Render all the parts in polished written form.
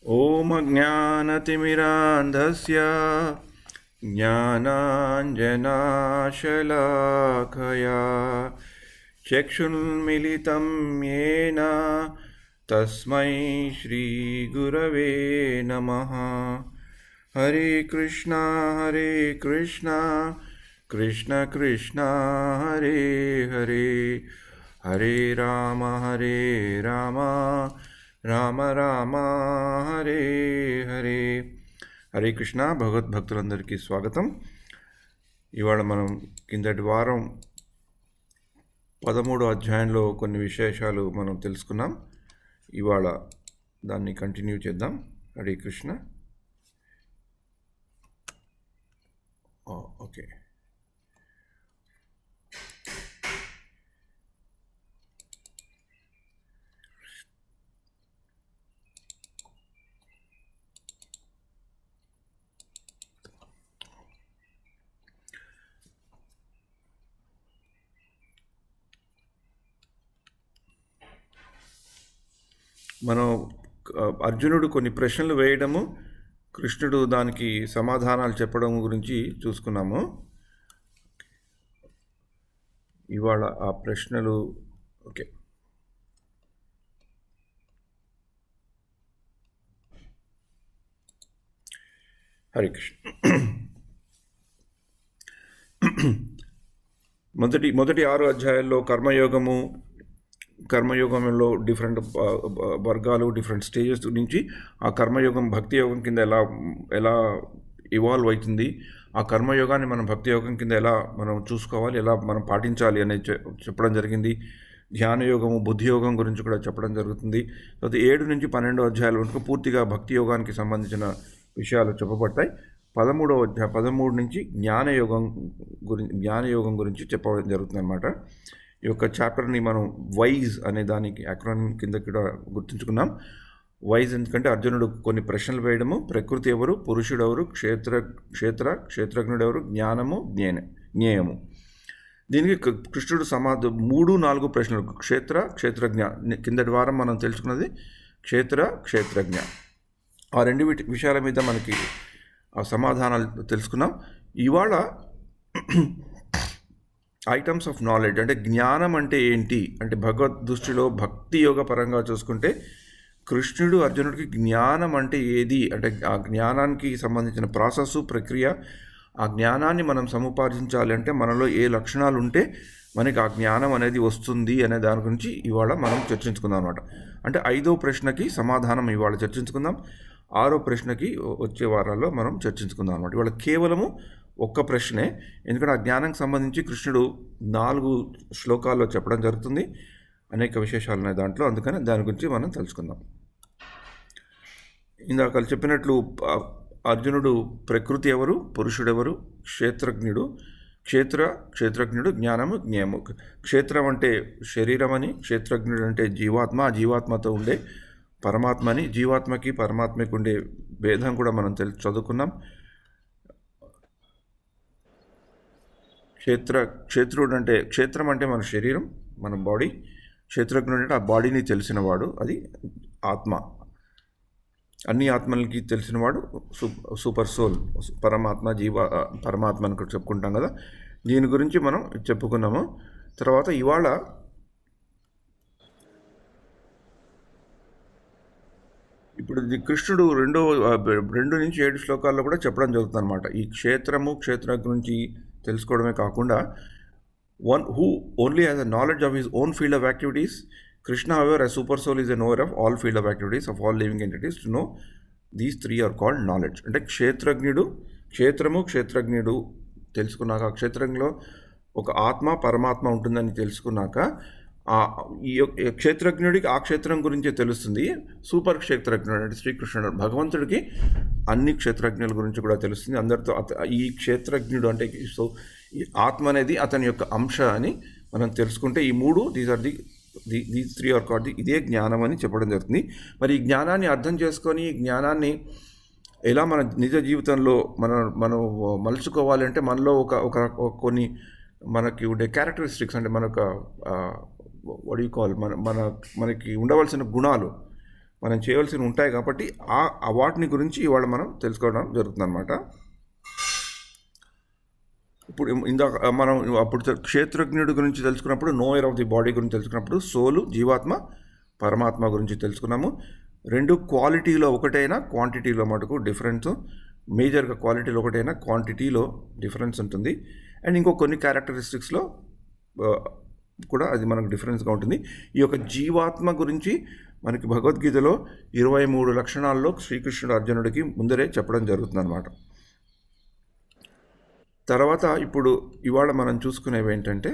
ॐ अज्ञानतिमिरान्धस्य ज्ञानाञ्जनाशलाकया चक्षुन्मिलितं येन तस्मै श्रीगुरवे नमः। हरे कृष्णा कृष्ण कृष्ण हरे हरे, हरे राम రామ రామ హరే హరే. హరే కృష్ణ. భగవద్భక్తులందరికీ స్వాగతం. ఇవాళ మనం కిందటి వారం 13వ అధ్యాయంలో కొన్ని విశేషాలు మనం తెలుసుకున్నాం. ఇవాళ దాన్ని కంటిన్యూ చేద్దాం. హరే కృష్ణ. ఓకే, మనం అర్జునుడు కొన్ని ప్రశ్నలు వేయడము, కృష్ణుడు దానికి సమాధానాలు చెప్పడం గురించి చూసుకున్నాము. ఇవాళ ఆ ప్రశ్నలు ఓకే. హరే కృష్ణ. మొదటి 6 అధ్యాయాల్లో కర్మయోగంలో డిఫరెంట్ వర్గాలు, డిఫరెంట్ స్టేజెస్ నుంచి ఆ కర్మయోగం భక్తి యోగం కింద ఎలా ఇవాల్వ్ అవుతుంది, ఆ కర్మయోగాన్ని మనం భక్తి యోగం కింద ఎలా మనం చూసుకోవాలి, ఎలా మనం పాటించాలి అనేది చెప్పడం జరిగింది. ధ్యానయోగము, బుద్ధి యోగం గురించి కూడా చెప్పడం జరుగుతుంది. తర్వాత 7 నుంచి 12 అధ్యాయాల వరకు పూర్తిగా భక్తి యోగానికి సంబంధించిన విషయాలు చెప్పబడతాయి. 13 నుంచి జ్ఞానయోగం గురించి చెప్పడం జరుగుతుంది అన్నమాట. ఈ యొక్క చాప్టర్ని మనం వైజ్ అనే దానికి అక్రోనిమ్ కింద కూడా గుర్తుంచుకున్నాం. వైజ్ ఎందుకంటే అర్జునుడు కొన్ని ప్రశ్నలు వేయడము, ప్రకృతి ఎవరు, పురుషుడు ఎవరు, క్షేత్రజ్ఞుడు ఎవరు, జ్ఞానము, జ్ఞేయము. దీనికి కృష్ణుడు 3-4 ప్రశ్నలు, క్షేత్రజ్ఞ. కిందటి వారం మనం తెలుసుకున్నది క్షేత్రజ్ఞ. ఆ 2 విషయాల మీద మనకి ఆ సమాధానాలు తెలుసుకున్నాం. ఇవాళ ఐటమ్స్ ఆఫ్ నాలెడ్జ్ అంటే జ్ఞానం అంటే ఏంటి అంటే భగవద్ దృష్టిలో భక్తి యోగ పరంగా చూసుకుంటే కృష్ణుడు అర్జునుడికి జ్ఞానం అంటే ఏది అంటే ఆ జ్ఞానానికి సంబంధించిన ప్రాసెస్, ప్రక్రియ, ఆ జ్ఞానాన్ని మనం సముపార్జించాలి అంటే మనలో ఏ లక్షణాలు ఉంటే మనకి ఆ జ్ఞానం అనేది వస్తుంది అనే దాని గురించి ఇవాళ మనం చర్చించుకుందాం అనమాట. అంటే 5వ ప్రశ్నకి సమాధానం ఇవాళ చర్చించుకుందాం. 6వ ప్రశ్నకి వచ్చే వారాల్లో మనం చర్చించుకుందాం అనమాట. ఇవాళ కేవలము ఒక్క ప్రశ్నే, ఎందుకంటే ఆ జ్ఞానానికి సంబంధించి కృష్ణుడు 4 శ్లోకాల్లో చెప్పడం జరుగుతుంది. అనేక విశేషాలు ఉన్నాయి దాంట్లో, అందుకని దాని గురించి మనం తెలుసుకుందాం. ఇందాక చెప్పినట్లు అర్జునుడు ప్రకృతి ఎవరు, పురుషుడు ఎవరు, క్షేత్రజ్ఞుడు, జ్ఞానము, జ్ఞేయము. క్షేత్రం అంటే శరీరం అని, క్షేత్రజ్ఞుడు అంటే జీవాత్మ, ఆ జీవాత్మతో ఉండే పరమాత్మని, జీవాత్మకి పరమాత్మకి ఉండే భేదం కూడా మనం చదువుకున్నాం. క్షేత్రుడు అంటే క్షేత్రం అంటే మన శరీరం, మన బాడీ. క్షేత్రజ్ఞుడు అంటే ఆ బాడీని తెలిసినవాడు, అది ఆత్మ. అన్ని ఆత్మలకి తెలిసినవాడు సూపర్ సోల్, పరమాత్మ అని కూడా చెప్పుకుంటాం కదా. దీని గురించి మనం చెప్పుకున్నాము. తర్వాత ఇవాళ ఇప్పుడు కృష్ణుడు 2 నుంచి 7 శ్లోకాల్లో కూడా చెప్పడం జరుగుతుంది అనమాట. ఈ క్షేత్రం గురించి తెలుసుకోవడమే కాకుండా one who only has a knowledge of his own field of activities. Krishna, however, as super soul, is a knower of all field of activities of all living entities. To know these 3 are called knowledge. అంటే క్షేత్రజ్ఞుడు తెలుసుకున్నాక, క్షేత్రంలో ఒక ఆత్మ పరమాత్మ ఉంటుందని తెలుసుకున్నాక ఈ క్షేత్రజ్ఞుడికి ఆ క్షేత్రం గురించే తెలుస్తుంది. సూపర్ క్షేత్రజ్ఞుడు అంటే శ్రీకృష్ణుడు, భగవంతుడికి అన్ని క్షేత్రజ్ఞుల గురించి కూడా తెలుస్తుంది. అందరితో ఈ క్షేత్రజ్ఞుడు అంటే సో ఈ ఆత్మ అనేది అతని యొక్క అంశ అని మనం తెలుసుకుంటే ఈ 3 దీస్ 3 ఆర్ కాల్డ్ ఇదే జ్ఞానం అని చెప్పడం జరుగుతుంది. మరి ఈ జ్ఞానాన్ని అర్థం చేసుకొని ఈ జ్ఞానాన్ని ఎలా మన నిజ జీవితంలో మనం మలుచుకోవాలి అంటే మనలో ఒక కొన్ని మనకి ఉండే క్యారెక్టరిస్టిక్స్ అంటే మనకి ఉండవలసిన గుణాలు మనం చేయవలసినవి ఉంటాయి కాబట్టి వాటిని గురించి ఇవాళ మనం తెలుసుకోవడం జరుగుతుందన్నమాట. ఇప్పుడు ఇందాక మనం అప్పుడు క్షేత్రజ్ఞుడి గురించి తెలుసుకున్నప్పుడు, నోయర్ ఆఫ్ ది బాడీ గురించి తెలుసుకున్నప్పుడు సోలు, జీవాత్మ, పరమాత్మ గురించి తెలుసుకున్నాము. రెండు క్వాలిటీలో ఒకటైనా క్వాంటిటీలో మటుకు డిఫరెన్స్, మేజర్గా క్వాలిటీలో ఒకటైనా క్వాంటిటీలో డిఫరెన్స్ ఉంటుంది. అండ్ ఇంకో కొన్ని క్యారెక్టరిస్టిక్స్లో కూడా అది మనకు డిఫరెన్స్గా ఉంటుంది. ఈ యొక్క జీవాత్మ గురించి మనకి భగవద్గీతలో 23 లక్షణాల్లో శ్రీకృష్ణుడు అర్జునుడికి ముందరే చెప్పడం జరుగుతుంది అన్నమాట. తర్వాత ఇప్పుడు ఇవాళ మనం చూసుకునేవి ఏంటంటే,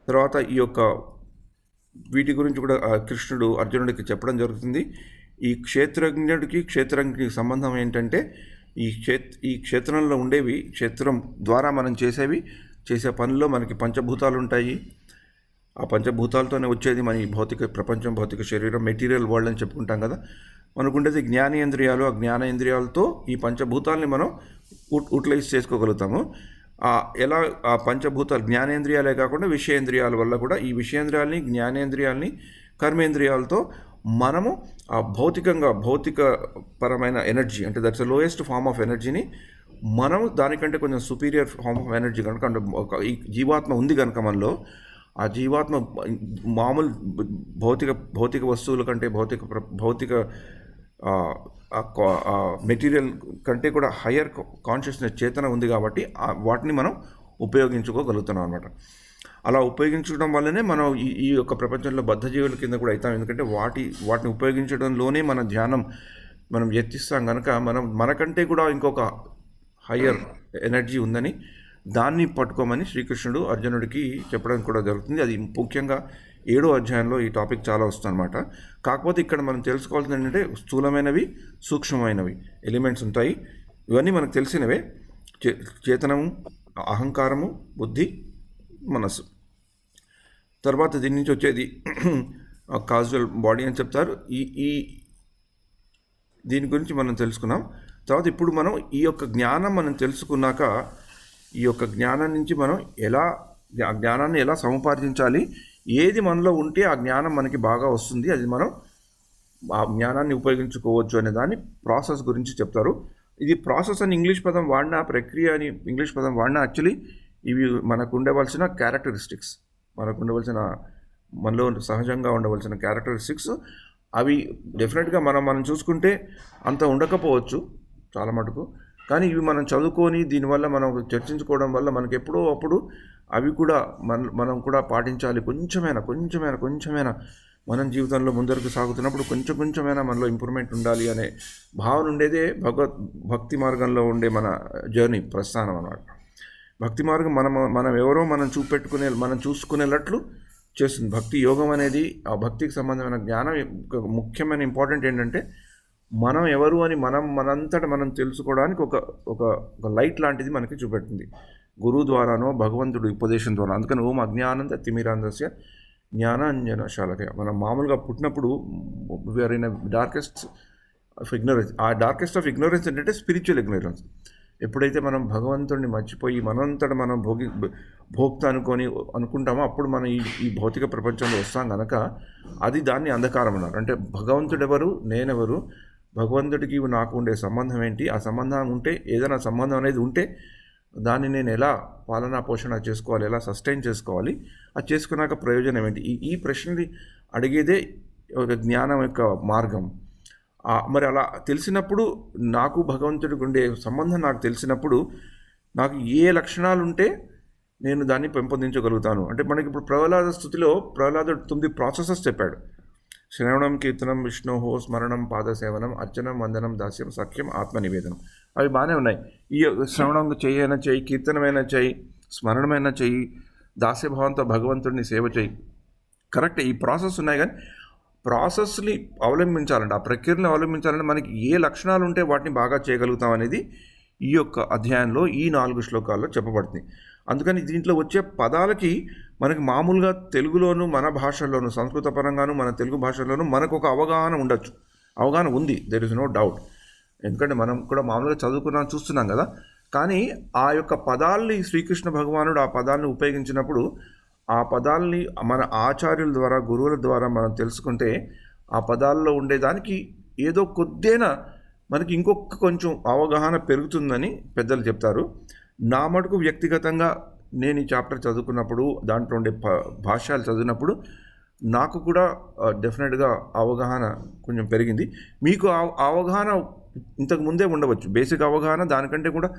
తర్వాత ఈ యొక్క వీటి గురించి కూడా కృష్ణుడు అర్జునుడికి చెప్పడం జరుగుతుంది. ఈ క్షేత్రజ్ఞుడికి సంబంధం ఏంటంటే, ఈ క్షేత్రంలో ఉండేవి, క్షేత్రం ద్వారా మనం చేసే పనుల్లో మనకి పంచభూతాలు ఉంటాయి. ఆ పంచభూతాలతోనే వచ్చేది మన ఈ భౌతిక ప్రపంచం, భౌతిక శరీరం, మెటీరియల్ వరల్డ్ అని చెప్పుకుంటాం కదా. మనకుండేది జ్ఞానేంద్రియాలు. ఆ జ్ఞానేంద్రియాలతో ఈ పంచభూతాలని మనం యూటిలైజ్ చేసుకోగలుగుతాము. ఎలా ఆ పంచభూతాలు జ్ఞానేంద్రియాలే కాకుండా విషయేంద్రియాల వల్ల కూడా ఈ విషయేంద్రియాలని, జ్ఞానేంద్రియాలని, కర్మేంద్రియాలతో మనము ఆ భౌతిక పరమైన ఎనర్జీ, అంటే దట్స్ లోయెస్ట్ ఫార్మ్ ఆఫ్ ఎనర్జీని మనం దానికంటే కొంచెం సుపీరియర్ ఫార్మ్ ఆఫ్ ఎనర్జీ కనుక, అంటే ఈ జీవాత్మ ఉంది కనుక మనలో, ఆ జీవాత్మ మామూలు భౌతిక వస్తువుల కంటే, భౌతిక మెటీరియల్ కంటే కూడా హయ్యర్ కాన్షియస్నెస్, చేతన ఉంది కాబట్టి వాటిని మనం ఉపయోగించుకోగలుగుతున్నాం అనమాట. అలా ఉపయోగించడం వల్లనే మనం ఈ యొక్క ప్రపంచంలో బద్ధజీవుల కింద కూడా అవుతాం. ఎందుకంటే వాటిని ఉపయోగించడంలోనే మన ధ్యానం మనం ఎత్తిస్తాం కనుక, మనకంటే కూడా ఇంకొక హయ్యర్ ఎనర్జీ ఉందని దాన్ని పట్టుకోమని శ్రీకృష్ణుడు అర్జునుడికి చెప్పడం కూడా జరుగుతుంది. అది ముఖ్యంగా 7వ అధ్యాయంలో ఈ టాపిక్ చాలా వస్తుందన్నమాట. కాకపోతే ఇక్కడ మనం తెలుసుకోవాల్సింది ఏంటంటే, స్థూలమైనవి, సూక్ష్మమైనవి ఎలిమెంట్స్ ఉంటాయి. ఇవన్నీ మనకు తెలిసినవే: చేతనము, అహంకారము, బుద్ధి, మనస్సు. తర్వాత దీని నుంచి వచ్చేది కాజువల్ బాడీ అని చెప్తారు. దీని గురించి మనం తెలుసుకున్నాం. తర్వాత ఇప్పుడు మనం ఈ యొక్క జ్ఞానం మనం తెలుసుకున్నాక, ఈ యొక్క జ్ఞానం నుంచి మనం జ్ఞానాన్ని ఎలా సముపార్జించాలి, ఏది మనలో ఉంటే ఆ జ్ఞానం మనకి బాగా వస్తుంది, అది మనం ఆ జ్ఞానాన్ని ఉపయోగించుకోవచ్చు అనే దాన్ని ప్రాసెస్ గురించి చెప్తారు. ఇది ప్రాసెస్ అని ఇంగ్లీష్ పదం వాడినా, ప్రక్రియ అని ఇంగ్లీష్ పదం వాడినా, యాక్చువల్లీ ఇవి మనకు ఉండవలసిన క్యారెక్టరిస్టిక్స్, మనలో సహజంగా ఉండవలసిన క్యారెక్టరిస్టిక్స్. అవి డెఫినెట్గా మనం చూసుకుంటే అంత ఉండకపోవచ్చు చాలా మటుకు, కానీ ఇవి మనం చదువుకొని దీనివల్ల మనం చర్చించుకోవడం వల్ల మనకి ఎప్పుడో అప్పుడు అవి కూడా మనం కూడా పాటించాలి. కొంచెమైనా మనం జీవితంలో ముందరకు సాగుతున్నప్పుడు కొంచెమైనా మనలో ఇంప్రూవ్మెంట్ ఉండాలి అనే భావన ఉండేదే భక్తి మార్గంలో ఉండే మన జర్నీ, ప్రస్థానం అన్నమాట. భక్తి మార్గం మనం ఎవరో మనం చూసుకునేటట్లు చేస్తుంది. భక్తి యోగం అనేది, ఆ భక్తికి సంబంధమైన జ్ఞానం ముఖ్యమైన ఇంపార్టెంట్ ఏంటంటే, మనం ఎవరు అని మనంతట మనం తెలుసుకోవడానికి ఒక లైట్ లాంటిది మనకి చూపెడుతుంది, గురువు ద్వారానో భగవంతుడి ఉపదేశం ద్వారా. అందుకని ఓం అజ్ఞానంద తిమిరాంధస్య జ్ఞానాంజన శాలకయ. మనం మామూలుగా పుట్టినప్పుడు we are in darkest of ignorance. ఆ డార్కెస్ట్ ఆఫ్ ఇగ్నరెన్స్ ఏంటంటే స్పిరిచువల్ ఇగ్నరెన్స్. ఎప్పుడైతే మనం భగవంతుడిని మర్చిపోయి మనంతట మనం భోక్త అనుకుంటామో అప్పుడు మనం ఈ భౌతిక ప్రపంచంలో వస్తాం కనుక దాన్ని అంధకారం అన్నారు. అంటే భగవంతుడెవరు, నేనెవరు, భగవంతుడికి నాకు ఉండే సంబంధం ఏంటి, ఆ సంబంధం ఉంటే, ఏదైనా సంబంధం అనేది ఉంటే దాన్ని నేను ఎలా పాలనా పోషణ చేసుకోవాలి, ఎలా సస్టైన్ చేసుకోవాలి, అది చేసుకున్నాక ప్రయోజనం ఏంటి, ఈ ప్రశ్నని అడిగేదే ఒక జ్ఞానం యొక్క మార్గం. మరి అలా తెలిసినప్పుడు, నాకు భగవంతుడికి ఉండే సంబంధం నాకు తెలిసినప్పుడు, నాకు ఏ లక్షణాలు ఉంటే నేను దాన్ని పెంపొందించగలుగుతాను. అంటే మనకి ఇప్పుడు ప్రహ్లాద స్థుతిలో ప్రహ్లాదుడు 9 ప్రాసెసెస్ చెప్పాడు. శ్రవణం, కీర్తనం, విష్ణోహో స్మరణం, పాదసేవనం, అర్చనం, వందనం, దాస్యం, సఖ్యం, ఆత్మనివేదనం. అవి బాగానే ఉన్నాయి. ఈ శ్రవణం చెయ్యైనా చెయ్యి, కీర్తనమైనా చెయ్యి, స్మరణమైనా చెయ్యి, దాస్యభావంతో భగవంతుడిని సేవ చెయ్యి, కరెక్ట్. ఈ ప్రాసెస్ ఉన్నాయి. కానీ ప్రాసెస్ని అవలంబించాలంటే, ఆ ప్రక్రియను అవలంబించాలంటే మనకి ఏ లక్షణాలు ఉంటే వాటిని బాగా చేయగలుగుతాం అనేది ఈ యొక్క అధ్యాయంలో ఈ 4 శ్లోకాల్లో చెప్పబడుతుంది. అందుకని దీంట్లో వచ్చే పదాలకి మనకి మామూలుగా తెలుగులోను, మన భాషల్లోను, సంస్కృత పరంగాను, మన తెలుగు భాషల్లోనూ మనకు ఒక అవగాహన ఉంది. There is no doubt. ఎందుకంటే మనం కూడా మామూలుగా చూస్తున్నాం కదా. కానీ ఆ యొక్క పదాల్ని శ్రీకృష్ణ భగవానుడు ఆ పదాలను ఉపయోగించినప్పుడు ఆ పదాలని మన ఆచార్యుల ద్వారా, గురువుల ద్వారా మనం తెలుసుకుంటే ఆ పదాల్లో ఉండేదానికి ఏదో కొద్దిగా మనకి ఇంకొక కొంచెం అవగాహన పెరుగుతుందని పెద్దలు చెప్తారు. నా మటుకు వ్యక్తిగతంగా నేను ఈ చాప్టర్ చదువుకున్నప్పుడు, దాంట్లో ఉండే భాష్యాలు చదివినప్పుడు నాకు కూడా డెఫినెట్గా అవగాహన కొంచెం పెరిగింది. మీకు అవగాహన ఇంతకు ముందే ఉండవచ్చు, బేసిక్ అవగాహన, దానికంటే కూడా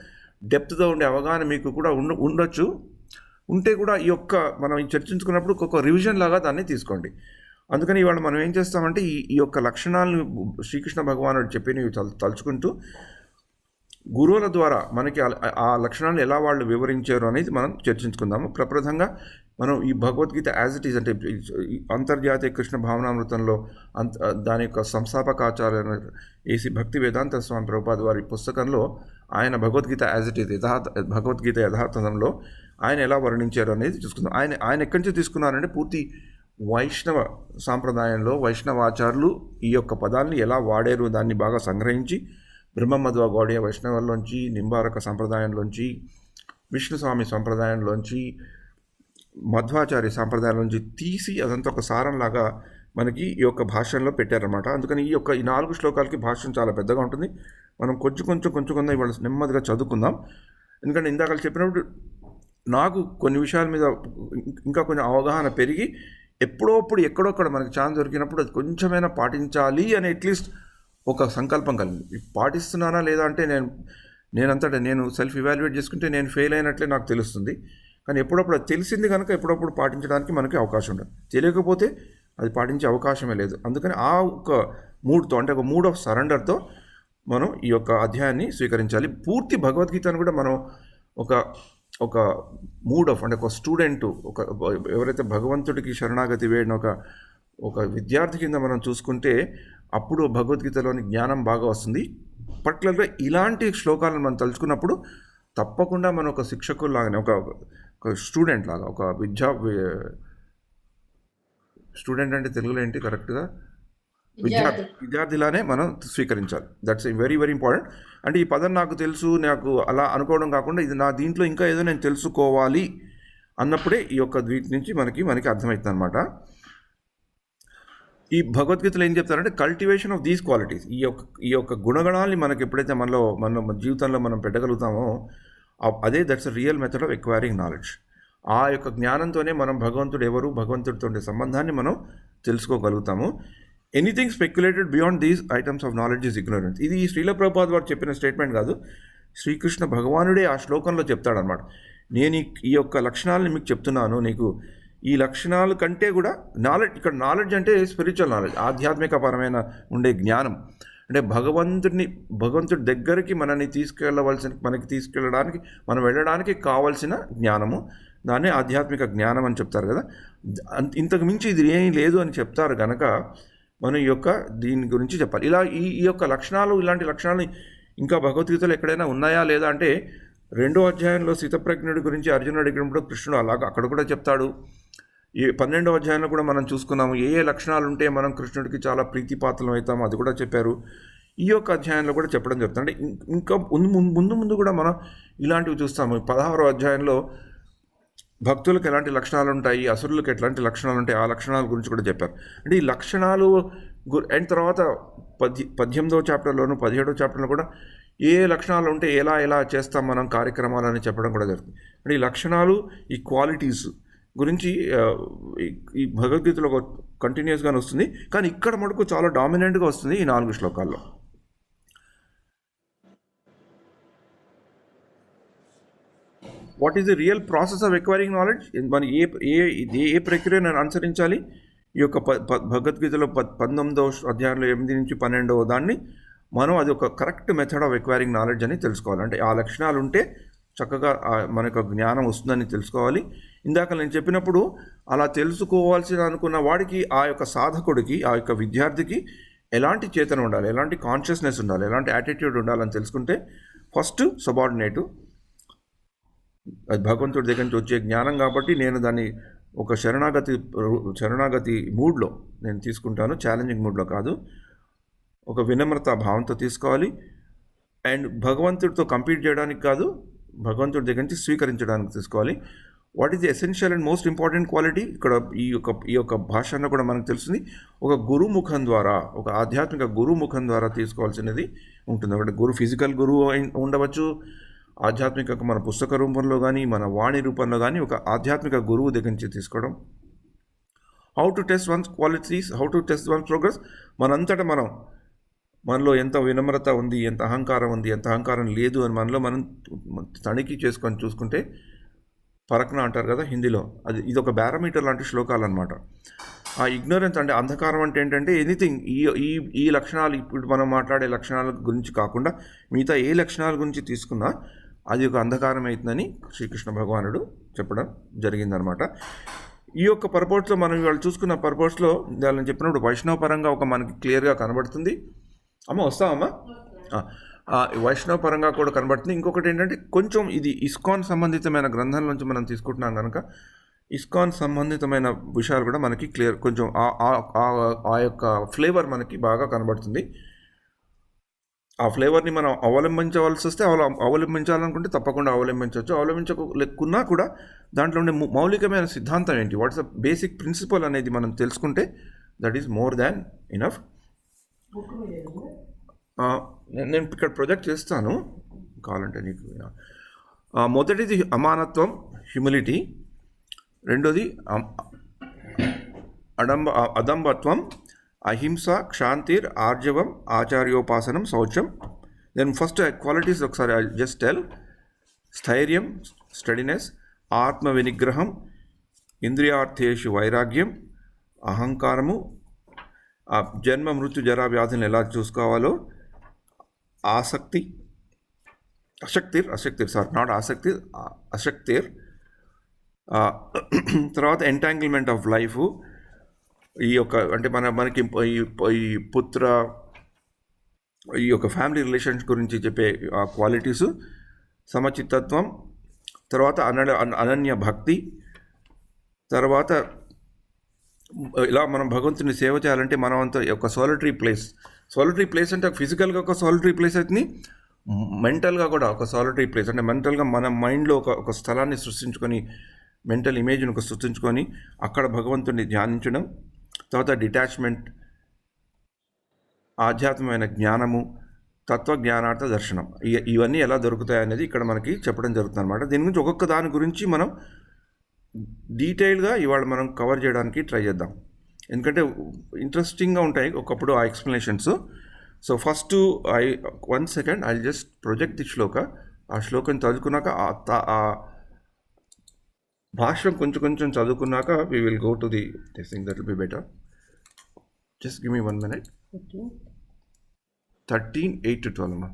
డెప్త్తో ఉండే అవగాహన మీకు కూడా ఉండొచ్చు. ఉంటే కూడా ఈ మనం చర్చించుకున్నప్పుడు ఒక రివిజన్ లాగా దాన్ని తీసుకోండి. అందుకని ఇవాళ మనం ఏం చేస్తామంటే ఈ యొక్క లక్షణాలను శ్రీకృష్ణ భగవానుడు చెప్పినవి తలుచుకుంటూ గురువుల ద్వారా మనకి ఆ లక్షణాలను ఎలా వాళ్ళు వివరించారు అనేది మనం చర్చించుకుందాము. ప్రప్రథంగా మనం ఈ భగవద్గీత యాజ్ ఇట్ ఈజ్, అంటే అంతర్జాతీయ కృష్ణ భావనామృతంలో దాని యొక్క సంస్థాపకాచార్య ఏసి భక్తి వేదాంత స్వామి ప్రభుపాద వారి పుస్తకంలో ఆయన Bhagavad Gita as it is Bhagavad Gita యథార్థంలో ఆయన ఎలా వర్ణించారు అనేది చూసుకుందాం. ఆయన ఎక్కడి నుంచి తీసుకున్నారంటే పూర్తి వైష్ణవ సాంప్రదాయంలో వైష్ణవాచార్యులు ఈ యొక్క పదాన్ని ఎలా వాడారు దాన్ని బాగా సంగ్రహించి బ్రహ్మమధ్వ గౌడీయ వైష్ణవుల్లోంచి, నింబారక సంప్రదాయంలోంచి, విష్ణుస్వామి సంప్రదాయంలోంచి, మధ్వాచార్య సాంప్రదాయంలోంచి తీసి అదంతా ఒక సారంలాగా మనకి ఈ యొక్క భాషల్లో పెట్టారన్నమాట. అందుకని ఈ 4 శ్లోకాలకి భాష్యం చాలా పెద్దగా ఉంటుంది. మనం కొంచెం ఇవాళ నెమ్మదిగా చదువుకుందాం. ఎందుకంటే ఇందాక చెప్పినప్పుడు నాకు కొన్ని విషయాల మీద ఇంకా కొంచెం అవగాహన పెరిగి ఎప్పుడోప్పుడు ఎక్కడొక్కడ మనకి ఛాన్స్ దొరికినప్పుడు అది కొంచెమైనా పాటించాలి అని అట్లీస్ట్ ఒక సంకల్పం కలిగింది. పాటిస్తున్నానా లేదా అంటే నేనంతటా నేను సెల్ఫ్ ఇవాల్యుయేట్ చేసుకుంటే నేను ఫెయిల్ అయినట్లే నాకు తెలుస్తుంది. కానీ ఎప్పుడప్పుడు అది తెలిసింది కనుక ఎప్పుడప్పుడు పాటించడానికి మనకి అవకాశం ఉండదు. తెలియకపోతే అది పాటించే అవకాశమే లేదు. అందుకని ఆ ఒక మూడ్తో, అంటే ఒక మూడ్ ఆఫ్ సరెండర్తో మనం ఈ యొక్క అధ్యాయాన్ని స్వీకరించాలి. పూర్తి భగవద్గీతను కూడా మనం ఒక మూడ్ ఆఫ్, అంటే ఒక స్టూడెంట్, ఎవరైతే భగవంతుడికి శరణాగతి వేడిన ఒక విద్యార్థి కింద మనం చూసుకుంటే అప్పుడు భగవద్గీతలోని జ్ఞానం బాగా వస్తుంది. పర్టికులర్గా ఇలాంటి శ్లోకాలను మనం తలుచుకున్నప్పుడు తప్పకుండా మనం ఒక శిక్షకుల్లాగానే, ఒక స్టూడెంట్ లాగా, ఒక స్టూడెంట్ అంటే తెలుగులో ఏంటి కరెక్ట్గా, విద్యార్థిలానే మనం స్వీకరించాలి. That's very very important. అంటే ఈ పదం నాకు తెలుసు, నాకు అలా అనుకోవడం కాకుండా ఇది నా దీంట్లో ఇంకా ఏదో నేను తెలుసుకోవాలి అన్నప్పుడే ఈ యొక్క వీటి నుంచి మనకి అర్థమవుతుంది అనమాట. ఈ భగవద్గీతలో ఏం చెప్తారంటే కల్టివేషన్ ఆఫ్ దీస్ క్వాలిటీస్, ఈ యొక్క గుణగణాలని మనకి ఎప్పుడైతే మన జీవితంలో మనం పెట్టగలుగుతామో అదే that's a real method of acquiring knowledge. ఆ యొక్క జ్ఞానంతోనే మనం భగవంతుడు ఎవరు, భగవంతుడితో ఉండే సంబంధాన్ని మనం తెలుసుకోగలుగుతాము. Anything speculated beyond these items of knowledge is ignorance. ఇది శ్రీల ప్రభుపాద వారు చెప్పిన స్టేట్మెంట్ కాదు, శ్రీకృష్ణ భగవానుడే ఆ శ్లోకంలో చెప్తాడనమాట. నేను ఈ యొక్క లక్షణాలను మీకు చెప్తున్నాను, నీకు ఈ లక్షణాల కంటే కూడా నాలెడ్జ్, ఇక్కడ నాలెడ్జ్ అంటే స్పిరిచువల్ నాలెడ్జ్, ఆధ్యాత్మికపరమైన ఉండే జ్ఞానం, అంటే భగవంతుడి దగ్గరికి మనకి తీసుకెళ్ళడానికి, మనం వెళ్ళడానికి కావాల్సిన జ్ఞానము, దాన్నే ఆధ్యాత్మిక జ్ఞానం అని చెప్తారు కదా. ఇంతకు మించి ఇది ఏమీ లేదు అని చెప్తారు కనుక మనం దీని గురించి చెప్పాలి. ఇలా ఈ యొక్క లక్షణాలు, ఇలాంటి లక్షణాలు ఇంకా భగవద్గీతలో ఎక్కడైనా ఉన్నాయా లేదా అంటే 2వ అధ్యాయంలో స్థితప్రజ్ఞుడి గురించి అర్జునుడు అడిగినప్పుడు కృష్ణుడు అలాగా అక్కడ కూడా చెప్తాడు. 12వ అధ్యాయంలో కూడా మనం చూసుకున్నాము ఏ లక్షణాలు ఉంటే మనం కృష్ణుడికి చాలా ప్రీతిపాత్రం అవుతామో అది కూడా చెప్పారు. ఈ యొక్క అధ్యాయంలో కూడా చెప్పడం జరుగుతుంది. అంటే ఇంకా ముందు కూడా మనం ఇలాంటివి చూస్తాము. 16వ అధ్యాయంలో భక్తులకు ఎలాంటి లక్షణాలు ఉంటాయి, అసురులకు ఎట్లాంటి లక్షణాలు ఉంటాయి, ఆ లక్షణాల గురించి కూడా చెప్పారు. అంటే ఈ లక్షణాలు అండ్ తర్వాత 18వ చాప్టర్లోను 17వ చాప్టర్లో కూడా ఏ లక్షణాలు ఉంటే ఎలా చేస్తాం మనం కార్యక్రమాలని చెప్పడం కూడా జరుగుతుంది. అంటే ఈ లక్షణాలు, ఈ క్వాలిటీస్ గురించి ఈ భగవద్గీతలో కంటిన్యూస్గానే వస్తుంది. కానీ ఇక్కడ మటుకు చాలా డామినెంట్గా వస్తుంది ఈ 4 శ్లోకాల్లో. What is the real process of acquiring knowledge? మనం ఏ ప్రక్రియను అనుసరించాలి? ఈ యొక్క భగవద్గీతలో 19వ అధ్యాయంలో 8 నుంచి 12వ దాన్ని మనం అది ఒక correct method of acquiring knowledge అని తెలుసుకోవాలి. అంటే ఆ లక్షణాలు ఉంటే చక్కగా మనకు జ్ఞానం వస్తుందని తెలుసుకోవాలి. ఇందాక నేను చెప్పినప్పుడు అలా తెలుసుకోవాల్సిన అనుకున్న వాడికి, ఆ యొక్క సాధకుడికి, ఆ యొక్క విద్యార్థికి ఎలాంటి చేతన ఉండాలి, ఎలాంటి కాన్షియస్నెస్ ఉండాలి, ఎలాంటి యాటిట్యూడ్ ఉండాలని తెలుసుకుంటే ఫస్ట్ సబార్డినేటు, అది భగవంతుడి దగ్గర నుంచి వచ్చే జ్ఞానం కాబట్టి నేను దాన్ని ఒక శరణాగతి మూడ్లో నేను తీసుకుంటాను, ఛాలెంజింగ్ మూడ్లో కాదు. ఒక వినమ్రత భావంతో తీసుకోవాలి. అండ్ భగవంతుడితో కంపీట్ చేయడానికి కాదు, భగవంతుడి దగ్గర నుంచి స్వీకరించడానికి తీసుకోవాలి. What is the essential and most important quality? ఇక్కడ ఈ యొక్క భాషను కూడా మనకు తెలుస్తుంది. ఒక గురుముఖం ద్వారా, ఒక ఆధ్యాత్మిక గురుముఖం ద్వారా తీసుకోవాల్సినది ఉంటుంది. ఒకటి ఫిజికల్ గురువు ఉండవచ్చు, ఆధ్యాత్మిక మన పుస్తక రూపంలో కానీ మన వాణి రూపంలో కానీ ఒక ఆధ్యాత్మిక గురువు దగ్గర నుంచి తీసుకోవడం. How to test one's qualities, how to test one's progress. మనంతటా మనలో ఎంత వినమ్రత ఉంది, ఎంత అహంకారం ఉంది, ఎంత అహంకారం లేదు అని మనలో మనం తనిఖీ చేసుకొని చూసుకుంటే పరక్న అంటారు కదా హిందీలో, ఇది ఒక బ్యారోమీటర్ లాంటి శ్లోకాలు అనమాట. ఆ ఇగ్నోరెన్స్ అంటే అంధకారం అంటే ఏంటంటే ఎనీథింగ్ ఈ లక్షణాలు, ఇప్పుడు మనం మాట్లాడే లక్షణాల గురించి కాకుండా మిగతా ఏ లక్షణాల గురించి తీసుకున్నా అది ఒక అంధకారం అవుతుందని శ్రీకృష్ణ భగవానుడు చెప్పడం జరిగిందనమాట. ఈ యొక్క పర్పస్లో మనం ఇవాళ చూసుకున్న పర్పస్లో దాన్ని చెప్పినప్పుడు వైష్ణవ పరంగా ఒక మనకి క్లియర్గా కనబడుతుంది. అమ్మ వస్తామమ్మా, వైష్ణవ పరంగా కూడా కనబడుతుంది. ఇంకొకటి ఏంటంటే కొంచెం ఇది ఇస్కాన్ సంబంధితమైన గ్రంథాల నుంచి మనం తీసుకుంటున్నాం కనుక ఇస్కాన్ సంబంధితమైన విషయాలు కూడా మనకి క్లియర్, కొంచెం ఆ యొక్క ఫ్లేవర్ మనకి బాగా కనబడుతుంది. ఆ ఫ్లేవర్ని మనం అవలంబించవలసి వస్తే అవలంబించాలనుకుంటే తప్పకుండా అవలంబించవచ్చు. అవలంబించకున్నా కూడా దాంట్లో ఉండే మౌలికమైన సిద్ధాంతం ఏంటి, వాట్స్ ద బేసిక్ ప్రిన్సిపల్ అనేది మనం తెలుసుకుంటే that is more than enough. నేను ఇక్కడ ప్రొజెక్ట్ చేస్తాను కావాలంటే నీకు. మొదటిది అమానత్వం, హ్యూమిలిటీ. రెండోది అదంబత్వం, అహింస, క్షాంతిర్, ఆర్జవం, ఆచార్యోపాసనం, శౌచం. దెన్ ఫస్ట్ క్వాలిటీస్ ఒకసారి జస్ట్ టెల్. స్థైర్యం, స్టడీనెస్, ఆత్మ వినిగ్రహం, ఇంద్రియార్థేషు వైరాగ్యం, అహంకారము, జన్మ మృత్యు జరా వ్యాధులను ఎలా చూసుకోవాలో, అశక్తిర్. తర్వాత ఎంటాంగిల్మెంట్ ఆఫ్ లైఫ్, ఈ యొక్క అంటే మనకి ఈ పుత్ర, ఈ యొక్క ఫ్యామిలీ రిలేషన్స్ గురించి చెప్పే క్వాలిటీసు, సమచిత్తత్వం, తర్వాత అనన్య భక్తి, తర్వాత ఇలా మనం భగవంతుని సేవ చేయాలంటే మనం అంతా ఒక సాలిటరీ ప్లేస్ అంటే ఫిజికల్గా ఒక సాలిటరీ ప్లేస్ అవుతుంది, మెంటల్గా కూడా ఒక సాలిటరీ ప్లేస్. అంటే మెంటల్గా మన మైండ్లో ఒక స్థలాన్ని సృష్టించుకొని, మెంటల్ ఇమేజ్ని ఒక సృష్టించుకొని అక్కడ భగవంతుని ధ్యానించడం. తర్వాత డిటాచ్మెంట్, ఆధ్యాత్మికమైన జ్ఞానము, తత్వజ్ఞానార్థ దర్శనం. ఇవన్నీ ఎలా దొరుకుతాయి అనేది ఇక్కడ మనకి చెప్పడం జరుగుతుంది అనమాట. దీని గురించి ఒక్కొక్క దాని గురించి మనం డీటెయిల్గా ఇవాళ మనం కవర్ చేయడానికి ట్రై చేద్దాం, ఎందుకంటే ఇంట్రెస్టింగ్గా ఉంటాయి ఒకప్పుడు ఆ explanations. So first one second I just project the shloka. ఆ శ్లోకం చదువుకున్నాక ఆ భాష్యం కొంచెం చదువుకున్నాక we will go to the this thing, that will be better. Just give me 1 minute. 13:8-12 అమ్మా.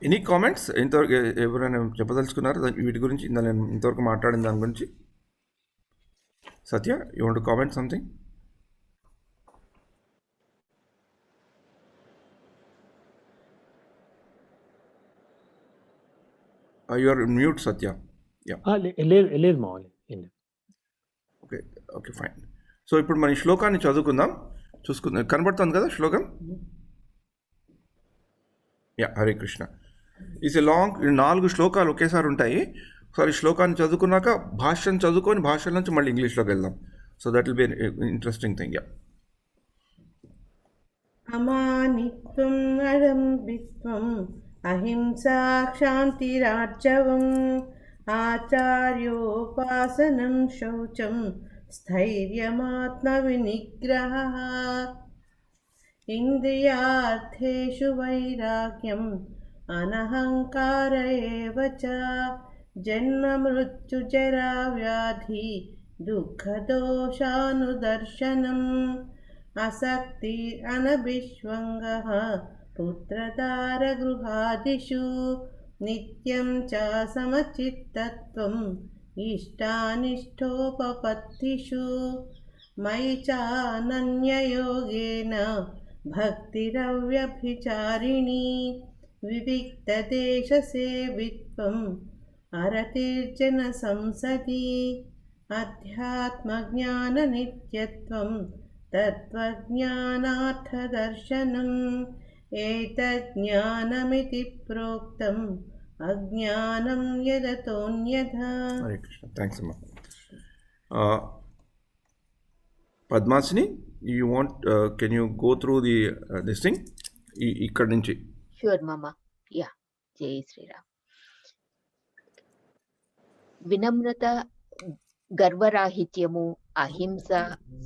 Any comments? ఇంతవరకు ఎవరైనా చెప్పదలుచుకున్నారు వీటి గురించి? నేను ఇంతవరకు మాట్లాడిన దాని గురించి. Satya, you want to comment something? You are mute Satya. లేదు మామూలు. Okay fine. సో ఇప్పుడు మన ఈ శ్లోకాన్ని చదువుకుందాం. కనబడుతుంది కదా శ్లోకం? Hare Krishna. It's a long, 4 శ్లోకాలు ఒకేసారి ఉంటాయి. ఒకసారి శ్లోకాన్ని చదువుకున్నాక భాష్యం చదువుకొని భాషల నుంచి మళ్ళీ ఇంగ్లీష్లోకి వెళ్దాం. So that will be interesting thing. అమానిత్వం, అడంబిత్వం, అహింసా, క్షాంతిరార్జవం, ఆచార్యోపాసనం, శౌచం, స్థైర్యమాత్మ వినిగ్రహః, ఇంద్రియార్థేషు వైరాగ్యం, అనహంకార ఏవ చ, జన్మ మృత్యు జరా వ్యాధి దుఃఖదోషానుదర్శనం, అసక్తి అనభిష్వంగః, పుత్రదార గృహాదిషు, నిత్యం చ సమచిత్తత్వం, ఇష్టానిష్టోపపత్తిషు, మయి చానన్యయోగేన భక్తిరవ్యభిచారిణి, వివిక్తదేశసేవిత్వం, అరతిర్జన సంసది, అధ్యాత్మజ్ఞాననిత్యత్వం, తత్వజ్ఞానార్థదర్శనం ఏతజ్ఞానమితి ప్రోక్తం అజ్ఞానం యదతోన్యథా. హరే కృష్ణ. థ్యాంక్స్ అమ్మా. Padmasini, you want can you go through this thing ఇక్కడ నుంచి? షూర్ మామ. యా, జై శ్రీరామ్. వినమ్రత, గర్వరాహిత్యము, అహింస,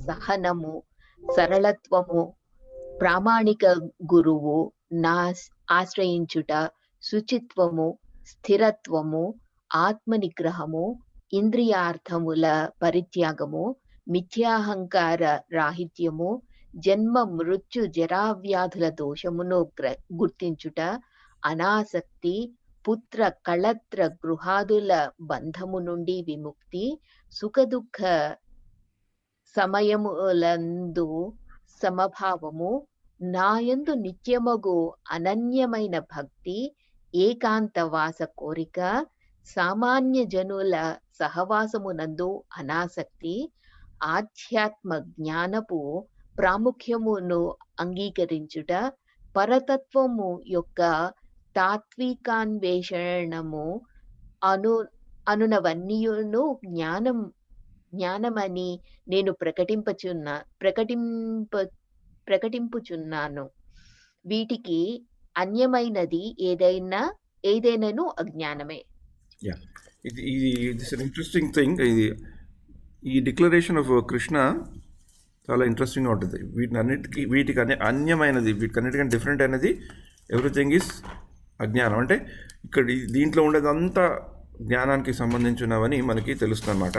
సహనము, సరళత్వము, ప్రామాణిక గురువు నా ఆశ్రయించుట, శుచిత్వము, స్థిరత్వము, ఆత్మనిగ్రహము, ఇంద్రియార్థముల పరిత్యాగము, మిథ్యాహంకార రాహిత్యము, జన్మ మృత్యు జరావ్యాధుల దోషమును గుర్తించుట, అనాసక్తి, పుత్ర కళత్ర గృహాదుల బంధము నుండి విముక్తి, సుఖదుఖ సమయములందు సమభావము, నాయందు నిత్యమగు అనన్యమైన భక్తి, ఏకాంతవాస కోరిక, సామాన్య జనుల సహవాసమునందు అనాసక్తి, ఆధ్యాత్మ జ్ఞానపు ప్రాముఖ్యమును అంగీకరించుట, పరతత్వము యొక్క తాత్వికాన్వేషణము అనునవన్నీయును జ్ఞానమని నేను ప్రకటింపుచున్నాను. వీటికి అన్యమైనది ఏదైనాను అజ్ఞానమే. ఇది ఇంట్రెస్టింగ్ థింగ్. ఈ డిక్లరేషన్ ఆఫ్ కృష్ణ చాలా ఇంట్రెస్టింగ్గా ఉంటుంది. వీటికి అన్యమైనది, వీటికన్నిటికన్నా డిఫరెంట్ అనేది ఎవ్రీథింగ్ ఈజ్ అజ్ఞానం. అంటే ఇక్కడ దీంట్లో ఉండేదంతా జ్ఞానానికి సంబంధించినవని మనకి తెలుస్తుంది అన్నమాట.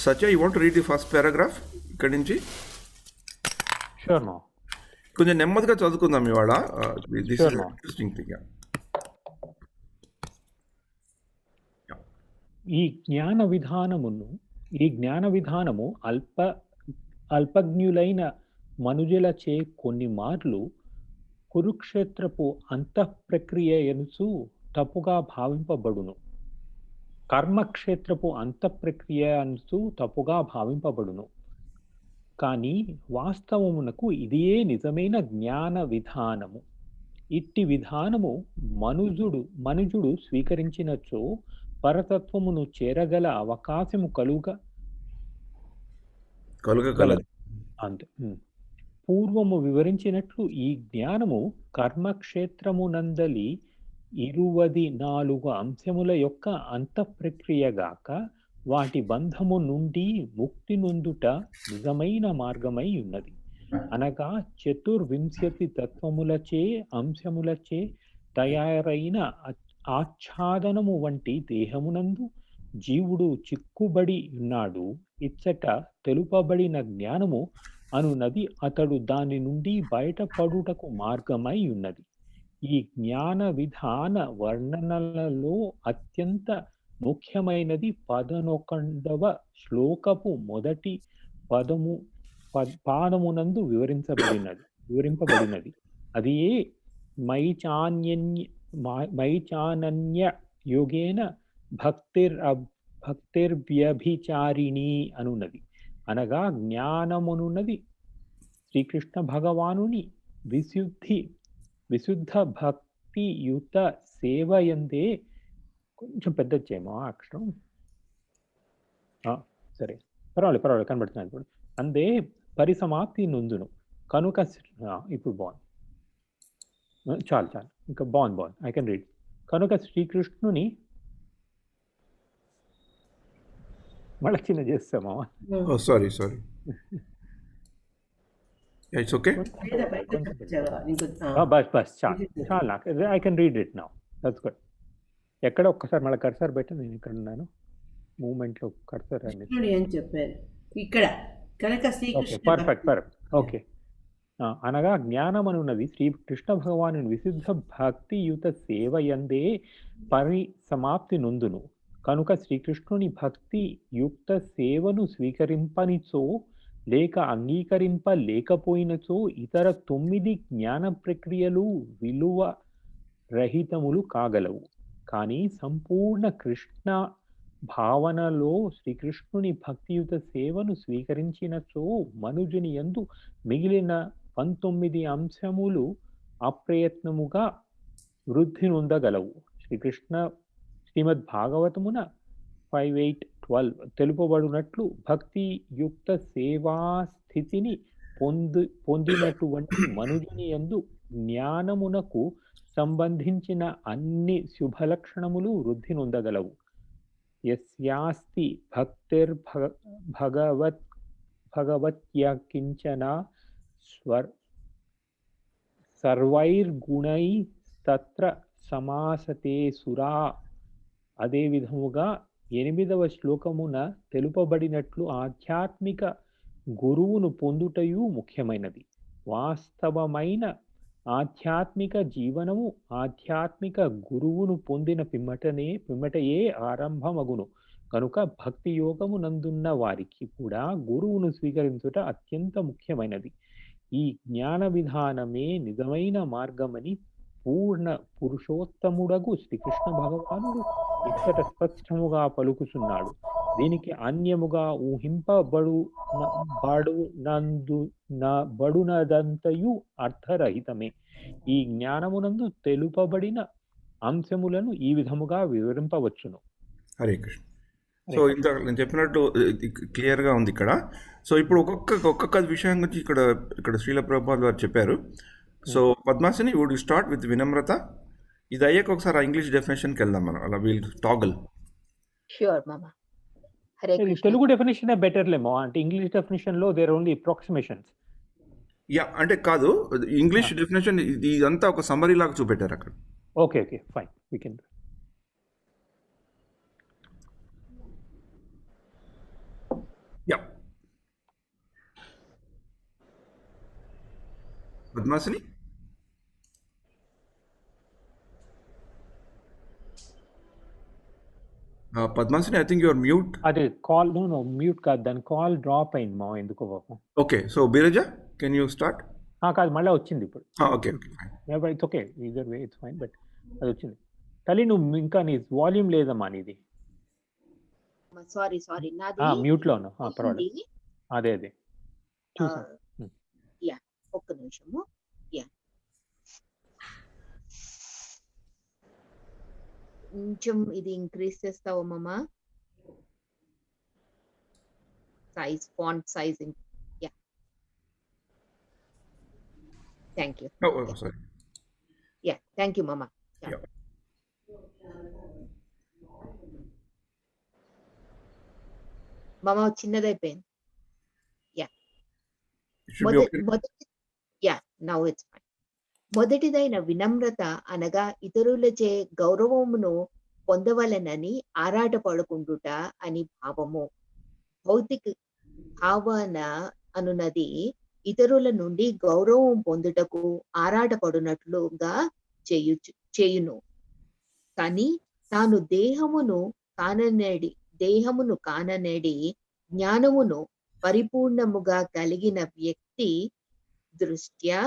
Satya, you want read the first paragraph ఇక్కడి నుంచి? షూర్ మా. కొంచెం నెమ్మదిగా చదువుకుందాం ఇవాళ. This is interesting thing. ఈ జ్ఞాన విధానము అల్పజ్ఞులైన మనుజులచే కొన్ని మార్లు కురుక్షేత్రపు అంతఃప్రక్రియ ఎనుచు తప్పుగా భావింపబడును. కర్మక్షేత్రపు అంతఃప్రక్రియ అనుచు తప్పుగా భావింపబడును. కానీ వాస్తవమునకు ఇదియే నిజమైన జ్ఞాన విధానము. ఇట్టి విధానము మనుజుడు స్వీకరించినచో పరతత్వమును చేరగల అవకాశము కలుగగలదు. అంతే. పూర్వము వివరించినట్లు ఈ జ్ఞానము కర్మక్షేత్రమునందలి 24 అంశముల యొక్క అంతఃప్రక్రియగాక వాటి బంధము నుండి ముక్తి నొందుట నిజమైన మార్గమై ఉన్నది. అనగా 24 తత్వములచే అంశములచే తయారైన ఆచ్ఛాదనము వంటి దేహమునందు జీవుడు చిక్కుబడి ఉన్నాడు. ఇచ్చట తెలుపబడిన జ్ఞానము అనునది అతడు దాని నుండి బయటపడుటకు మార్గమై ఉన్నది. ఈ జ్ఞాన విధాన వర్ణనలలో అత్యంత ముఖ్యమైనది 11వ శ్లోకపు మొదటి పాదమునందు వివరింపబడినది. అది ఏ మైచానన్య యోగేన భక్తిర్వ్యభిచారిణి అనున్నది. అనగా జ్ఞానమునున్నది శ్రీకృష్ణ భగవానుని విశుద్ధ భక్తియుత సేవయందే. కొంచెం పెద్ద చేయమా అక్షరం? సరే, పర్వాలేదు, కనబడుతున్నాను ఇప్పుడు. అందే పరిసమాప్తి నొందును కనుక ఇప్పుడు బాగుంది, చాలు ఇంకా బాగుంది. I can read. కనుక శ్రీకృష్ణుని మళ్ళీ చిన్న చేస్తామా? Sorry it's okay. బస్ చాలు నాకు. I can read it now. That's good. ఎక్కడ ఒక్కసారి మళ్ళీ కర్సర్ పెట్టి, నేను ఇక్కడ ఉన్నాను మూమెంట్లో కర్సర్ అని చెప్పారు ఇక్కడ. పర్ఫెక్ట్. ఓకే. అనగా జ్ఞానమనున్నది శ్రీకృష్ణ భగవాను విశుద్ధ భక్తియుత సేవయందే పరిసమాప్తి నొందును. కనుక శ్రీకృష్ణుని భక్తి యుక్త సేవను స్వీకరింపనిచో లేక అంగీకరింపలేకపోయినచో ఇతర 9 జ్ఞాన ప్రక్రియలు విలువ రహితములు కాగలవు. కానీ సంపూర్ణ కృష్ణ భావనలో శ్రీకృష్ణుని భక్తియుత సేవను స్వీకరించినచో మనుజుని యందు మిగిలిన 19 అంశములు అప్రయత్నముగా వృద్ధి నొందగలవు. శ్రీమద్ భాగవతమున 5.8.12 తెలుపబడినట్లు భక్తియుక్త సేవా స్థితిని పొందినటువంటి మనుజుని యందు జ్ఞానమునకు సంబంధించిన అన్ని శుభలక్షణములు వృద్ధి నొందగలవు. యస్యాస్తి భగవత్యాకించన సర్వైర్గుణైస్తత్ర సమాసతే సురా. అదే విధముగా 8వ శ్లోకమున తెలుపబడినట్లు ఆధ్యాత్మిక గురువును పొందుటయు ముఖ్యమైనది. వాస్తవమైన ఆధ్యాత్మిక జీవనము ఆధ్యాత్మిక గురువును పొందిన పిమ్మటయే ఆరంభమగును. కనుక భక్తి యోగము నందున్న వారికి కూడా గురువును స్వీకరించుట అత్యంత ముఖ్యమైనది. ఈ జ్ఞాన విధానమే నిజమైన మార్గమని పూర్ణ పురుషోత్తముడగు శ్రీకృష్ణ భగవానుడు ఇచ్చట స్పష్టముగా పలుకుచున్నాడు. దీనికి అన్యముగా ఊహింపబడునదంతయు అర్థరహితమే. ఈ జ్ఞానమునందు తెలుపబడిన అంశములను ఈ విధముగా వివరింపవచ్చును. హరే కృష్ణ. సో ఇంత నేను చెప్పినట్టు క్లియర్గా ఉంది ఇక్కడ. సో ఇప్పుడు ఒక్కొక్క విషయం గురించి ఇక్కడ శ్రీల ప్రభుపాదులు వారు చెప్పారు. So Padmasini would you start with vinamrata. ఇది అయ్యాక ఒకసారి ఆ ఇంగ్లీష్ డెఫినేషన్కి వెళ్దాం మనం. అలా వీల్ టాగల్. ష్యూర్ మామా. హరే కృష్ణ. తెలుగు డెఫినేషన్ బెటర్లేమో, అంటే ఇంగ్లీష్ డెఫినేషన్ లో దేర్ ఓన్లీ అప్రాక్సిమేషన్స్. యా అంటే కాదు, ఇంగ్లీష్ డెఫినేషన్ ఇదంతా ఒక సమ్మరీ లాగా చూపెట్టారు అక్కడ. Okay fine, we can. Yeah Padmasini. Padmasini, I think your mute. అదే కాల్ నో మ్యూట్ కాదు, దాని కాల్ డ్రాప్ అయింది మా ఎందుకో పాపం. Okay, so Biraja can you start? కాదు, మళ్ళీ వచ్చింది ఇప్పుడు. Okay fine. It's okay, either way it's fine. But అది వచ్చింది. తల్లి నువ్వు ఇంకా నీ వాల్యూమ్ లేదమ్మా నీది. సారీ నాది మ్యూట్ లో ఉన్నా. పర్వాలేదు. అదే చూసాను. యా, ఒక్క నిమిషము. యా, కొంచెం ఇది ఇంక్రీజ్ చేస్తావా మామా? Font sizing. Yeah, thank you. Sorry. Yeah, thank you మామా. మామ చిన్నదైపోయింది. Now it's fine. మొదటిదైన వినమ్రత అనగా ఇతరులచే గౌరవమును పొందవలనని ఆరాటపడుకుంటుట అని భావము. భౌతిక భావన అనున్నది ఇతరుల నుండి గౌరవం పొందుటకు ఆరాటపడునట్లుగా చేయును. కానీ తాను దేహమును కాననేడి జ్ఞానమును పరిపూర్ణముగా కలిగిన వ్యక్తి దృష్ట్యా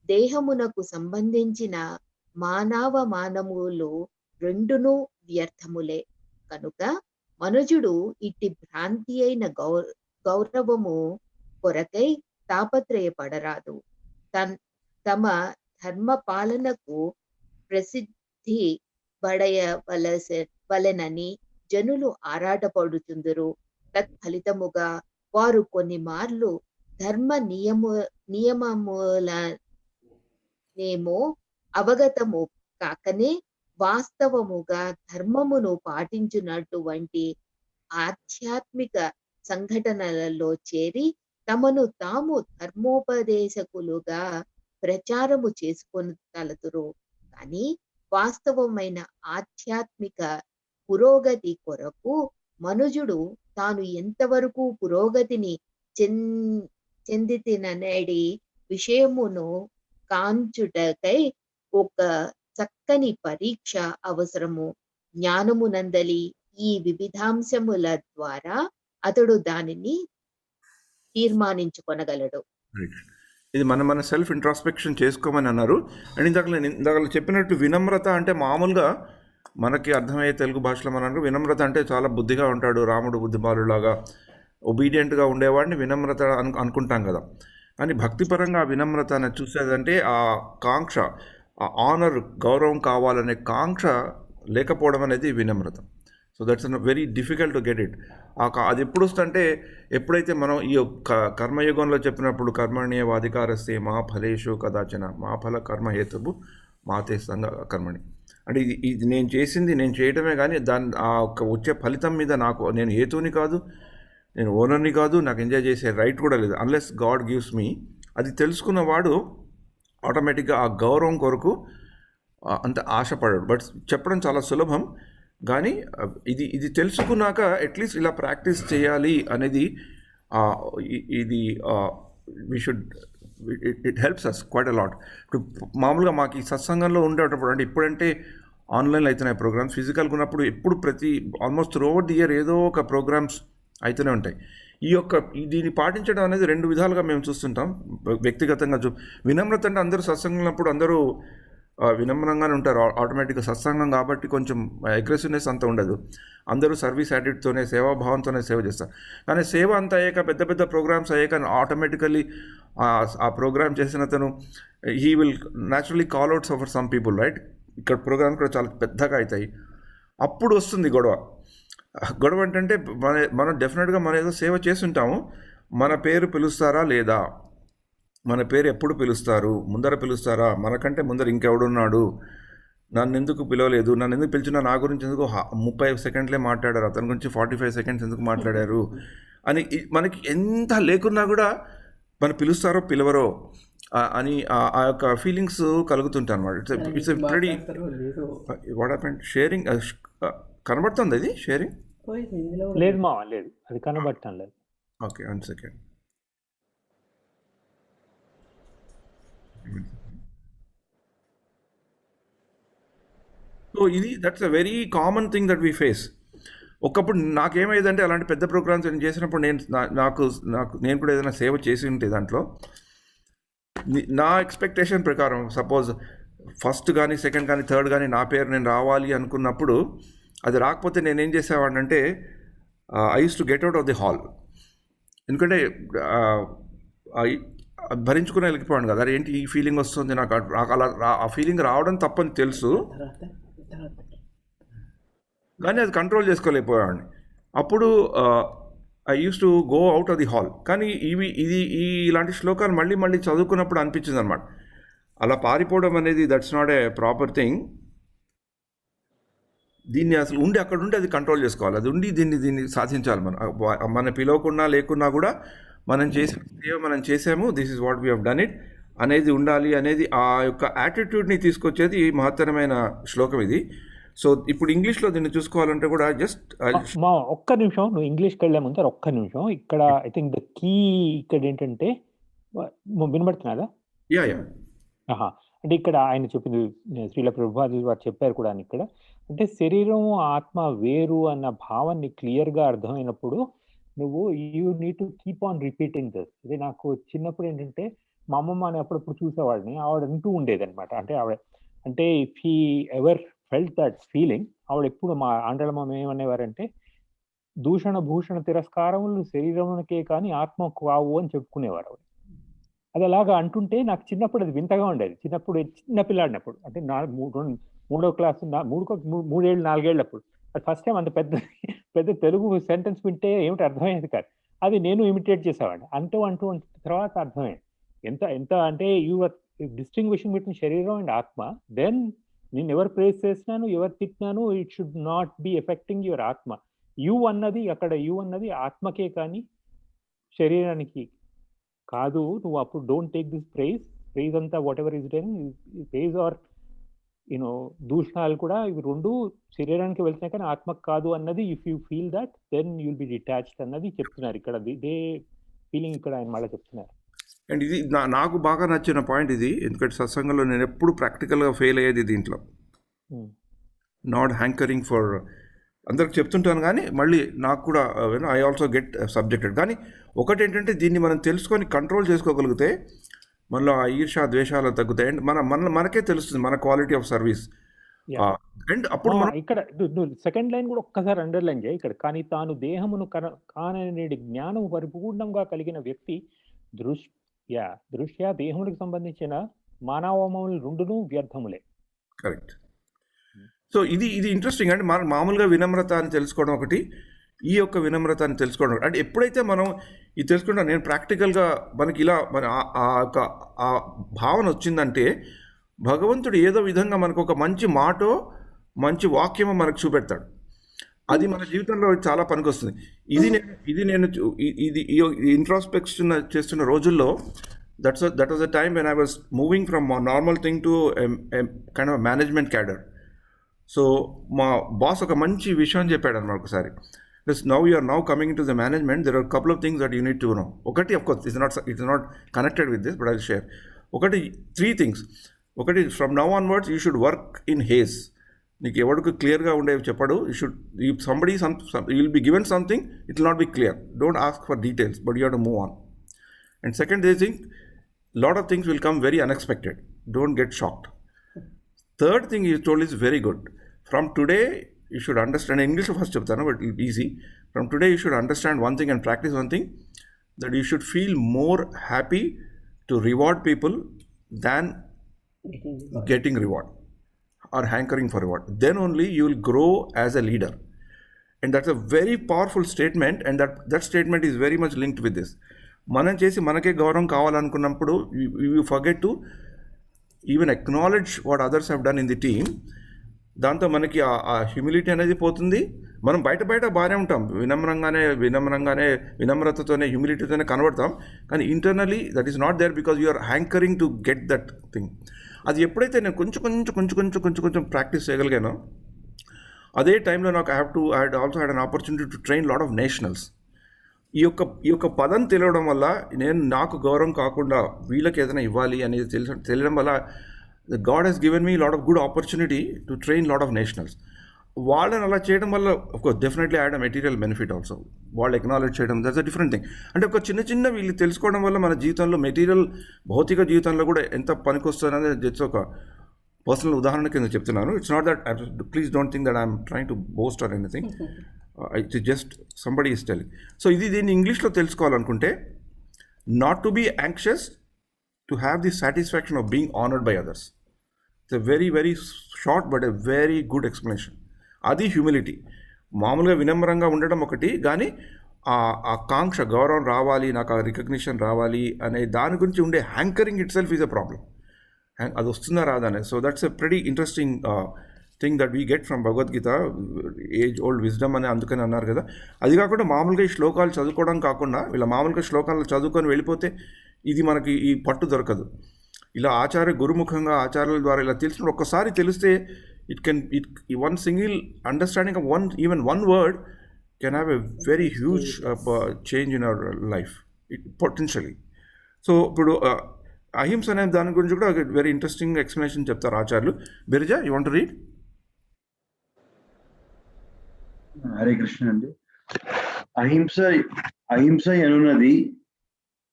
దేహమునకు సంబంధించిన మానవమానములు రెండును వ్యర్థములే. కనుక మనుజుడు ఇట్టి భ్రాంతి అయిన గౌరవము కొరకై తాపత్రయపడరాదు. తమ ధర్మ పాలనకు ప్రసిద్ధి బడయవలెనని జనులు ఆరాటపడుచుందురు. తత్ఫలితముగా వారు కొన్ని మార్లు ధర్మ నియమములనేమో అవగతము కాకనే వాస్తవముగా ధర్మమును పాటించున్నటువంటి ఆధ్యాత్మిక సంఘటనలలో చేరి తమను తాము ధర్మోపదేశకులుగా ప్రచారము చేసుకొని తలతురు. కానీ వాస్తవమైన ఆధ్యాత్మిక పురోగతి కొరకు మనుజుడు తాను ఎంతవరకు పురోగతిని చెందితిననేది విషయమును కాంచుటకై ఒక చక్కని పరీక్ష అవసరము. జ్ఞానమునందలి ఈ వివిధాంశముల ద్వారా అతడు దానిని తీర్మానించుకొనగలడు. ఇది మన సెల్ఫ్ ఇంట్రాస్పెక్షన్ చేసుకోమని అన్నారు. అండ్ ఇందాక చెప్పినట్టు వినమ్రత అంటే మామూలుగా మనకి అర్థమయ్యే తెలుగు భాషలో మనం వినమ్రత అంటే చాలా బుద్ధిగా ఉంటాడు, రాముడు బుద్ధిమాలులాగా ఒబీడియంట్గా ఉండేవాడిని వినమ్రత అనుకుంటాం కదా. కానీ భక్తిపరంగా ఆ వినమ్రత అనేది చూసేదంటే ఆ కాంక్ష, ఆ ఆనర్, గౌరవం కావాలనే కాంక్ష లేకపోవడం అనేది వినమ్రత. So that's very difficult to get it. అది ఎప్పుడు వస్తుందంటే ఎప్పుడైతే మనం ఈ కర్మయుగంలో చెప్పినప్పుడు కర్మణ్యేవాధికారస్తే మా ఫలేషు కదాచన మా ఫల కర్మహేతువు మాతే సంగ కర్మణి అంటే ఇది నేను చేసింది నేను చేయటమే, కానీ దాని ఆ వచ్చే ఫలితం మీద నేను హేతువుని కాదు, నేను ఓనర్ని కాదు, నాకు ఎంజాయ్ చేసే రైట్ కూడా లేదు అన్లెస్ గాడ్ గివ్స్ మీ. అది తెలుసుకున్నవాడు ఆటోమేటిక్గా ఆ గౌరవం కొరకు అంత ఆశపడాడు. బట్ చెప్పడం చాలా సులభం, కానీ ఇది తెలుసుకున్నాక అట్లీస్ట్ ఇలా ప్రాక్టీస్ చేయాలి అనేది ఇది we should it helps us quite a lot. ఇప్పుడు మామూలుగా మాకు ఈ సత్సంగంలో ఉండేటప్పుడు అంటే ఇప్పుడంటే ఆన్లైన్లో అవుతున్నాయి ప్రోగ్రామ్స్, ఫిజికల్గా ఉన్నప్పుడు ఎప్పుడు almost through out the year ఏదో ఒక ప్రోగ్రామ్స్ అయితేనే ఉంటాయి. దీన్ని పాటించడం అనేది రెండు విధాలుగా మేము చూస్తుంటాం. వ్యక్తిగతంగా వినమ్రత అంటే అందరూ సత్సంగంలో అందరూ వినమ్రంగానే ఉంటారు ఆటోమేటిక్గా, సత్సంగం కాబట్టి కొంచెం అగ్రెసివ్నెస్ అంత ఉండదు, అందరూ సర్వీస్ యాటిట్యూడ్తోనే సేవాభావంతోనే సేవ చేస్తారు. కానీ సేవ అంతా అయ్యాక పెద్ద పెద్ద ప్రోగ్రామ్స్ అయ్యాక ఆటోమేటికలీ ఆ ప్రోగ్రామ్ చేసిన అతను he will naturally call outs for some people, right? ఇక్కడ ప్రోగ్రామ్ కూడా చాలా పెద్దగా అవుతాయి, అప్పుడు వస్తుంది గొడవ. గొడవ ఏంటంటే మనం డెఫినెట్గా మనం ఏదో సేవ చేస్తుంటాము, మన పేరు పిలుస్తారా లేదా, మన పేరు ఎప్పుడు పిలుస్తారు, ముందర పిలుస్తారా, మనకంటే ముందర ఇంకెవడున్నాడు, నన్ను ఎందుకు పిలవలేదు, నన్ను ఎందుకు పిలిచినా, నా గురించి ఎందుకు 30 సెకండ్లే మాట్లాడారు, అతని గురించి 45 సెకండ్స్ ఎందుకు మాట్లాడారు అని మనకి ఎంత లేకున్నా కూడా మనం పిలుస్తారో పిలవరో అని ఆ యొక్క ఫీలింగ్స్ కలుగుతుంటాయి అన్నమాట. It's very what happened sharing కనబడుతుంది, అది షేరింగ్ లేదు మా లేదు, అది కనబడటం లేదు. Okay, 1 second. So that's a very common thing that we face. ఒకప్పుడు నాకేమైందంటే అలాంటి పెద్ద ప్రోగ్రామ్స్ నేను చేసినప్పుడు నేను కూడా ఏదైనా సేవ చేసి ఉంటే దాంట్లో నా ఎక్స్పెక్టేషన్ ప్రకారం సపోజ్ ఫస్ట్ కానీ సెకండ్ కానీ థర్డ్ కానీ నా పేరు నేను రావాలి అనుకున్నప్పుడు అది రాకపోతే నేనేం చేసేవాడిని అంటే I use to get out of the hall. ఎందుకంటే భరించుకుని వెళ్ళిపోయాను కదా, ఏంటి ఈ ఫీలింగ్ వస్తుంది నాకు అలా ఆ ఫీలింగ్ రావడం తప్పని తెలుసు, కానీ అది కంట్రోల్ చేసుకోలేకపోయాడిని. అప్పుడు I use to go out of the hall. కానీ ఇలాంటి శ్లోకాలు మళ్ళీ మళ్ళీ చదువుకున్నప్పుడు అనిపించింది అనమాట, అలా పారిపోవడం అనేది that's not a proper thing. దీన్ని అసలు అక్కడ ఉండి అది కంట్రోల్ చేసుకోవాలి, అది ఉండి దీన్ని సాధించాలి. మన పిలవకున్నా లేకున్నా కూడా మనం చేసాము, this is what we have done it అనేది ఉండాలి అనేది ఆ యొక్క యాటిట్యూడ్ని తీసుకొచ్చేది మహత్తరమైన శ్లోకం ఇది. సో ఇప్పుడు ఇంగ్లీష్లో దీన్ని చూసుకోవాలంటే కూడా జస్ట్ మా ఒక్క నిమిషం, నువ్వు ఇంగ్లీష్కి వెళ్ళే ముందు ఒక్క నిమిషం. ఇక్కడ ఐ థింక్ ద కీ ఇక్కడ ఏంటంటే, వినబడుతున్నారా? యా అంటే ఇక్కడ ఆయన చెప్పింది శ్రీల ప్రభుపాదులు వారు చెప్పారు కూడా ఇక్కడ, అంటే శరీరం ఆత్మ వేరు అన్న భావాన్ని క్లియర్గా అర్థమైనప్పుడు నువ్వు you need to keep on repeating this. ఇది నాకు చిన్నప్పుడు ఏంటంటే మా అమ్మమ్మ అని అప్పుడప్పుడు చూసేవాడిని, ఆవిడ అంటూ ఉండేది అనమాట. అంటే if he ever felt that feeling, ఆవిడ ఎప్పుడు మా ఆండ్రలమ్మ ఏమనేవారంటే, దూషణ భూషణ తిరస్కారములు శరీరమునకే కానీ ఆత్మకు కావు అని చెప్పుకునేవారు ఆవిడ. అది అలాగా అంటుంటే నాకు చిన్నప్పుడు అది వింతగా ఉండేది. చిన్న పిల్లాడినప్పుడు, అంటే 3వ క్లాసు 3 4 అది ఫస్ట్ టైం అంత పెద్ద తెలుగు సెంటెన్స్ వింటే ఏమిటి అర్థమయ్యేది కాదు. అది నేను ఇమిటేట్ చేసేవాడిని. అంటూ తర్వాత అర్థమైంది ఎంత అంటే are distinguishing between shariram and atma. Then నేను ఎవరు ప్రేస్ చేసినాను, ఎవరు తిట్టినాను, it should not be affecting your atma. అక్కడ యు అన్నది ఆత్మకే కానీ శరీరానికి కాదు. నువ్వు అప్పుడు డోంట్ టేక్ దిస్ ప్రైజ్ అంతా whatever is done praise or దూషణాలు కూడా ఇవి రెండు శరీరానికి వెళ్తున్నాయి కానీ ఆత్మకు కాదు అన్నది. If you feel that then you'll be detached అన్నది చెప్తున్నారు ఇక్కడ. ఇదే ఫీలింగ్ ఇక్కడ ఆయన మళ్ళీ చెప్తున్నారు. అండ్ ఇది నాకు బాగా నచ్చిన పాయింట్ ఇది, ఎందుకంటే సత్సంగంలో నేను ఎప్పుడు ప్రాక్టికల్గా ఫెయిల్ అయ్యేది దీంట్లో. నాట్ హ్యాంకరింగ్ ఫర్ అందరికి చెప్తుంటాను, కానీ మళ్ళీ నాకు కూడా ఐ ఆల్సో గెట్ సబ్జెక్టెడ్. కానీ ఒకటి ఏంటంటే దీన్ని మనం తెలుసుకొని కంట్రోల్ చేసుకోగలిగితే మనలో ఆ ఈర్ష ద్వేషాలు తగ్గుతాయి. అండ్ మనకే తెలుస్తుంది మన quality of service. Yeah. And అప్పుడు మనం ఇక్కడ నువ్వు సెకండ్ లైన్ కూడా ఒక్కసారి అండర్లైన్ చేయి ఇక్కడ. కానీ తాను దేహమును కాననేది జ్ఞానము పరిపూర్ణంగా కలిగిన వ్యక్తి దృష్ట్యా దేహమునికి సంబంధించిన మానవములు రెండును వ్యర్థములే. కరెక్ట్. సో ఇది ఇంట్రెస్టింగ్ అంటే మనం మామూలుగా వినమ్రత అని తెలుసుకోవడం ఒకటి, ఈ యొక్క వినమ్రత అని తెలుసుకోవడం ఒకటి. అంటే ఎప్పుడైతే మనం ఇది తెలుసుకుంటాం, నేను ప్రాక్టికల్గా మనకి ఇలా మన ఆ భావన వచ్చిందంటే భగవంతుడు ఏదో విధంగా మనకు ఒక మంచి మాటో మంచి వాక్యమో మనకు చూపెడతాడు. అది మన జీవితంలో చాలా పనికొస్తుంది. ఇది నేను ఇంట్రాస్పెక్షన్ చేస్తున్న రోజుల్లో that was a time when I was moving from normal thing to kind of management cadre. So మా బాస్ ఒక మంచి విషయం చెప్పాడు అన్నమాట ఒకసారి. Now you are now coming to the management, there are couple of things that you need to know. ఒకటి of course it's not connected with this but I share. ఒకటి 3 things. ఒకటి, from now onwards you should work in hedge. నీకు ఎవరికి క్లియర్గా ఉండేవి చెప్పడు. Somebody you will be given something, it will not be clear. Don't ask for details but you have to move on. And second they thing, lot of things will come very unexpected. Don't get shocked. Third thing you told is very good. From today, you should understand, English first cheptanu, but it'll be easy. From today, you should understand one thing and practice one thing, that you should feel more happy to reward people than getting reward or hankering for reward. Then only you will grow as a leader. And that's a very powerful statement, and that statement is very much linked with this. మనం చేసి మనకే గౌరవం కావాలనుకున్నప్పుడు you forget to even acknowledge what others have done in the team. దాంతో మనకి ఆ humility అనేది పోతుంది. మనం బయట బాగానే ఉంటాం, వినమ్రతతోనే హ్యూమిలిటీతోనే కనబడతాం. కానీ internally that is not there because you are hankering to get that thing. అది ఎప్పుడైతే నేను కొంచెం ప్రాక్టీస్ చేయగలిగానో, అదే టైంలో నాకు I also had an opportunity to train lot of nationals. ఈ యొక్క పదం తెలియడం వల్ల నాకు గౌరవం కాకుండా వీళ్ళకి ఏదైనా ఇవ్వాలి అనేది తెలియడం వల్ల God has given me lot of good opportunity to train lot of nationals. వాళ్ళని అలా చేయడం వల్ల of course definitely add a material benefit also. వాళ్ళు ఎక్నాలెడ్జ్ చేయడం, దట్స్ అ డిఫరెంట్ థింగ్. అంటే ఒక చిన్న వీళ్ళు తెలుసుకోవడం వల్ల మన జీవితంలో మెటీరియల్ భౌతిక జీవితంలో కూడా ఎంత పనికొస్తుందనేది జస్ట్ ఒక పర్సనల్ ఉదాహరణ కింద చెప్తున్నాను. It's not that, please don't think that I'm trying to boast or anything. It's just somebody is telling. So దీన్ని ఇంగ్లీష్లో తెలుసుకోవాలనుకుంటే, not to be anxious, to have the satisfaction of being honoured by others. It's a very very short but a very good explanation. అది humility. మామూలుగా వినమ్రంగా ఉండడం ఒకటి, కానీ ఆ కాంక్ష, గౌరవం రావాలి, నాకు ఆ రికగ్నిషన్ రావాలి అనే దాని గురించి ఉండే hankering it self is a problem. అది వస్తుందా రాదనే. So that's a pretty interesting thing that we get from Bhagavad Gita, age old wisdom అని అందుకని అన్నారు కదా. అది కాకుండా మామూలుగా ఈ శ్లోకాలు చదువుకోవడం కాకుండా, వీళ్ళ మామూలుగా శ్లోకాలు చదువుకొని వెళ్ళిపోతే ఇది మనకి ఈ పట్టు దొరకదు. ఇలా గురుముఖంగా ఆచార్యుల ద్వారా ఇలా తెలిసిన ఒక్కసారి తెలిస్తే it one single understanding of even one word can have a very huge change in our life, potentially. So ఇప్పుడు అహింస అనే దాని గురించి కూడా వెరీ ఇంట్రెస్టింగ్ ఎక్స్ప్లెనేషన్ చెప్తారు ఆచార్యులు. Biraja, you want to read? Hare Krishna అండి. అహింస ఎనున్నది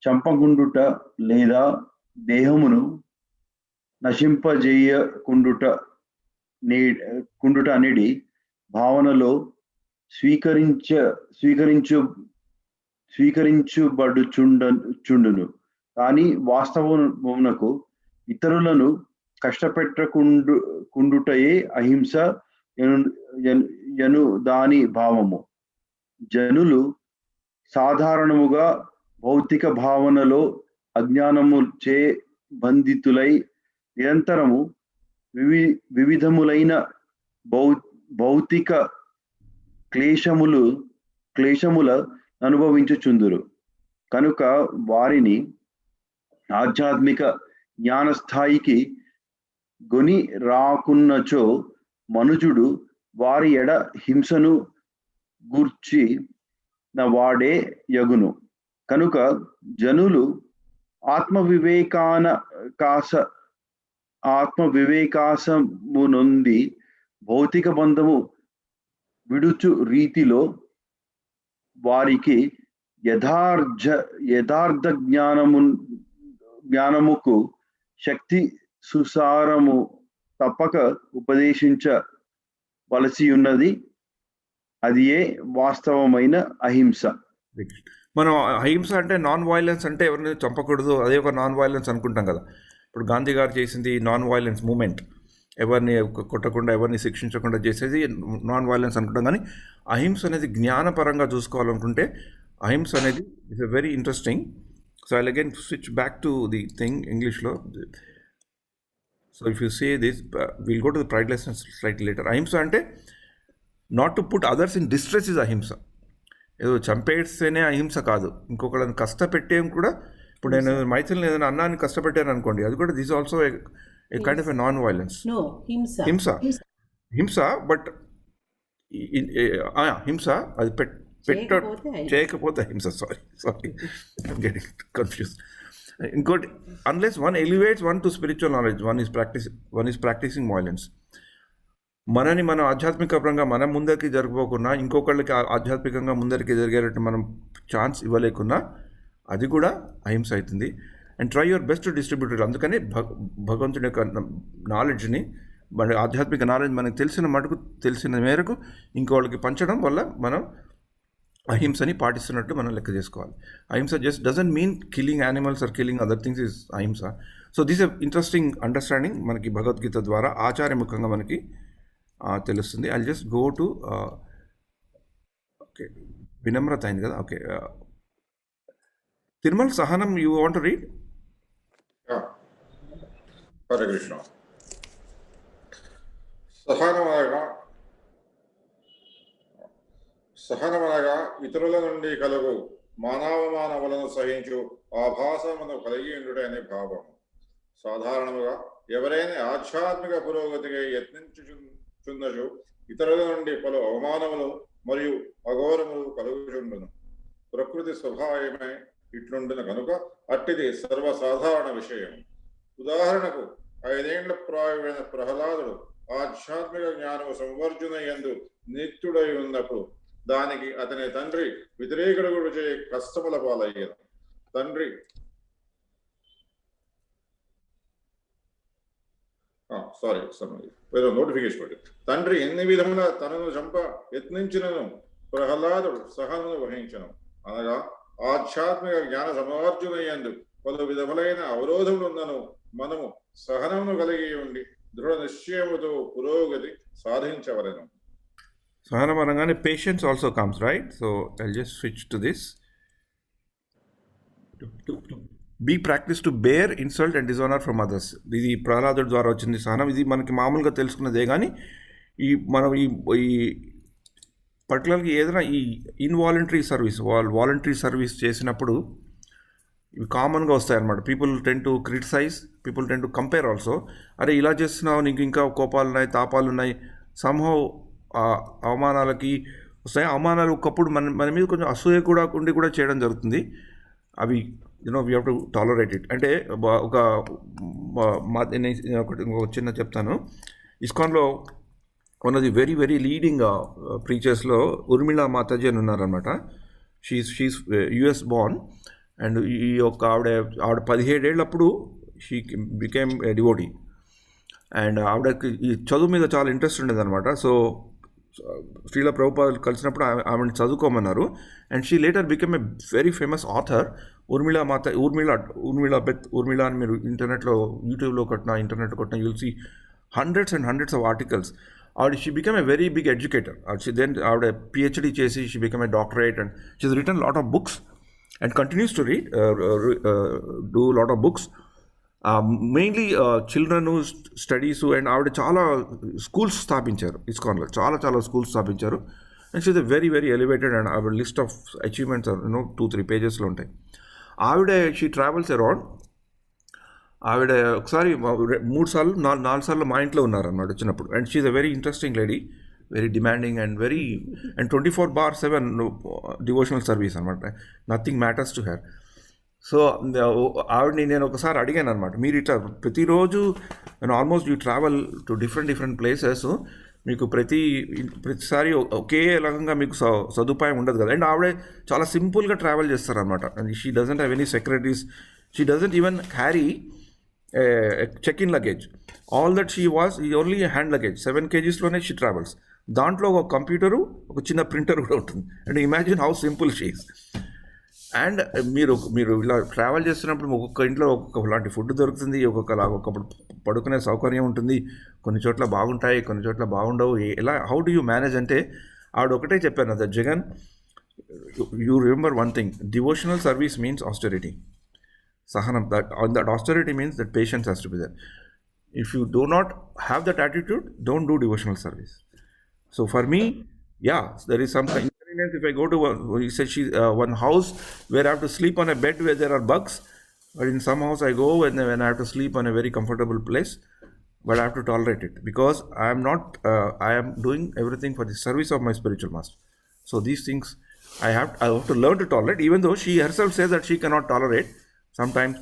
చంపకుండుట లేదా దేహమును నశింపజేయకుండుట అనేది భావనలో స్వీకరించుబడుచుండును. కానీ వాస్తవమునకు ఇతరులను కష్టపెట్టకుండుటయే అహింస యను దాని భావము. జనులు సాధారణముగా భౌతిక భావనలో అజ్ఞానము చే బంధితులై నిరంతరము వివిధములైన భౌతిక క్లేశముల అనుభవించుచుందురు. కనుక వారిని ఆధ్యాత్మిక జ్ఞానస్థాయికి గొని రాకున్నచో మనుజుడు వారి ఎడ హింసను గూర్చి వాడే యగును. కనుక జనులు ఆత్మవివేకాసమునొంది భౌతిక బంధము విడుచు రీతిలో వారికి యథార్థ జ్ఞానముకు శక్తి సుసారము తప్పక ఉపదేశించవలసి ఉన్నది. అది ఏ వాస్తవమైన అహింస. మనం అహింస అంటే నాన్ వైలెన్స్ అంటే ఎవరిని చంపకూడదు, అదే ఒక నాన్ వైలెన్స్ అనుకుంటాం కదా. ఇప్పుడు గాంధీ గారు చేసింది నాన్ వైలెన్స్ మూమెంట్, ఎవరిని కొట్టకుండా ఎవరిని శిక్షించకుండా చేసేది నాన్ వైలెన్స్ అనుకుంటాం. కానీ అహింస అనేది జ్ఞానపరంగా చూసుకోవాలనుకుంటే అహింస అనేది it's a very interesting. So I again switch back to the thing ఇంగ్లీష్లో. So if you say this will go to the pridelessness slightly later. అహింస అంటే not to put others in distress is ahimsa. ఏదో చంపేస్తేనే అహింస కాదు, ఇంకొకళ్ళని కష్టపెట్టేం కూడా. ఇప్పుడు నేను మైథిల్ని ఏదైనా అన్నాన్ని కష్టపెట్టాను అనుకోండి, అది కూడా this also a kind of a non violence. No, himsa. హింస బట్ హింస అది చేయకపోతే హింస. Sorry getting confuse. ఇంకోటి, unless one elevates one to spiritual knowledge, one is practicing violence. మనని మనం ఆధ్యాత్మికంగా మనం ముందరికి జరగపోకున్నా, ఇంకొకళ్ళకి ఆధ్యాత్మికంగా ముందరికి జరిగేటట్టు మనం ఛాన్స్ ఇవ్వలేకున్నా, అది కూడా అహింస అవుతుంది. And try your best to distribute it. అందుకని భగవంతుడి యొక్క నాలెడ్జ్ని, మన ఆధ్యాత్మిక నాలెడ్జ్ మనకు తెలిసిన మేరకు ఇంకోళ్ళకి పంచడం వల్ల మనం అహింసని పాటిస్తున్నట్టు మనం లెక్క చేసుకోవాలి. Ahimsa just doesn't mean killing animals or killing other things is ahimsa. So this a interesting understanding మనకి భగవద్గీత ద్వారా ఆచార్యముఖంగా మనకి తెలుస్తుంది. I just go to okay, వినమ్రత అయింది కదా. Okay, Tirumala sahanam, you want to read? Hare Krishna. సహనమనగా ఇతరుల నుండి కలుగు మానవమానములను సహించు ఆభాసమును కలిగి ఉండుట అనే భావం. సాధారణముగా ఎవరైనా ఆధ్యాత్మిక పురోగతికి యత్నించుచున్నచు ఇతరుల నుండి పలు అవమానములు మరియు అఘోరములు కలుగుచుండును. ప్రకృతి స్వభావమే ఇట్లుండును కనుక అట్టిది సర్వసాధారణ విషయం. ఉదాహరణకు 5 ఏళ్ల ప్రాయమైన ప్రహ్లాదుడు ఆధ్యాత్మిక జ్ఞానము సంవర్జునయందు నిత్యుడై ఉన్నప్పుడు దానికి అతని తండ్రి వ్యతిరేకుడు చే కష్టముల పాలయ్యాను. నోటిఫికేషన్ తండ్రి ఎన్ని విధముల తనను చంప యత్నించినను ప్రహ్లాదుడు సహనను వహించను. అనగా ఆధ్యాత్మిక జ్ఞాన సమార్జునయందు పలు విధములైన అవరోధములున్నను మనము సహనమును కలిగి ఉండి దృఢ నిశ్చయముతో పురోగతి సాధించవలెను. సహనం అనగానే patience also comes, right? So I just switch to this. Be practice to bear insult and dishonour from others. ఇది ప్రహ్లాదుడి ద్వారా వచ్చింది సహనం. ఇది మనకి మామూలుగా తెలుసుకున్నదే, కానీ మనం ఈ పర్టికులర్గా ఏదైనా ఈ ఇన్వాలంటరీ సర్వీస్, వాలంటరీ సర్వీస్ చేసినప్పుడు ఇవి కామన్గా వస్తాయన్నమాట. People tend to criticize, people tend to compare also. అరే ఇలా చేస్తున్నావు, నీకు ఇంకా కోపాలు ఉన్నాయి, తాపాలు ఉన్నాయి. సంహౌ అవమానాలకి వస్తాయి. అవమానాలు ఒకప్పుడు మన మీద కొంచెం అసూయ కూడా ఉండి కూడా చేయడం జరుగుతుంది. అవి we have to tolerate it. అంటే ఒక చిన్న చెప్తాను. ఇస్కాన్లో one of the very very leading ప్రీచర్స్లో ఉర్మిళా మాతాజీ అని ఉన్నారనమాట. She's US born. అండ్ ఈ యొక్క ఆవిడ 17 ఏళ్ళప్పుడు she became a devotee. And ఆవిడకి ఈ చదువు మీద చాలా ఇంట్రెస్ట్ ఉండేదన్నమాట. సో శ్రీల ప్రభుపాదులు కలిసినప్పుడు ఆవిడని చదువుకోమన్నారు. And she later become a very famous author. Urmila అని మీరు ఇంటర్నెట్లో, యూట్యూబ్లో ఇంటర్నెట్ కొట్టిన you'll see hundreds and hundreds of articles. She become a very big educator. ఆవిడ PhD చేసి she become a doctorate and she's written lot of books and continues to do a lot of books, mainly children studies. And ఆవిడ చాలా schools స్థాపించారు ఇస్కాన్లో, చాలా schools స్థాపించారు. And she's a very very elevated. And ఆవిడ list of achievements 2-3 పేజెస్లో ఉంటాయి. ఆవిడ she travels around. ఆవిడ ఒకసారి 4 సార్లు మా ఇంట్లో ఉన్నారన్నమాట వచ్చినప్పుడు. And she's a very interesting lady, very demanding and 24/7 devotional service అనమాట. Nothing matters to her. So ఆవిడని నేను ఒకసారి అడిగాను అనమాట, మీరు ఇట్లా ప్రతిరోజు almost you travel to different places, మీకు ప్రతిసారి ఒకే రకంగా మీకు సదుపాయం ఉండదు కదా. అండ్ ఆవిడ చాలా సింపుల్గా ట్రావెల్ చేస్తారనమాట. And she doesn't have any secretaries, she doesn't even carry check in luggage. All that she was ఈ ఓన్లీ హ్యాండ్ లగేజ్. 7 kgsలోనే షీ ట్రావెల్స్. దాంట్లో ఒక కంప్యూటరు, ఒక చిన్న ప్రింటర్ కూడా ఉంటుంది. And imagine how simple she is. And మీరు ఇలా ట్రావెల్ చేస్తున్నప్పుడు ఒక్కొక్క ఇంట్లో ఒక్కొక్కలాంటి ఫుడ్ దొరుకుతుంది, ఒక్కొక్కప్పుడు పడుకునే సౌకర్యం ఉంటుంది. కొన్ని చోట్ల బాగుంటాయి, కొన్ని చోట్ల బాగుండవు. ఎలా హౌ డు యూ మేనేజ్ అంటే ఆవిడ ఒకటే చెప్పాను కదా, Jagan, you remember one thing, devotional service means austerity. Sahanam, that austerity means that patience has to be there. If you do not have that attitude, don't do devotional service. So for me, yeah, there is some inconvenience if I go to one house where I have to sleep on a bed where there are bugs, but in some house I go when I have to sleep on a very comfortable place, but I have to tolerate it because I am doing everything for the service of my spiritual master. So these things I have to learn to tolerate, even though she herself says that she cannot tolerate sometimes,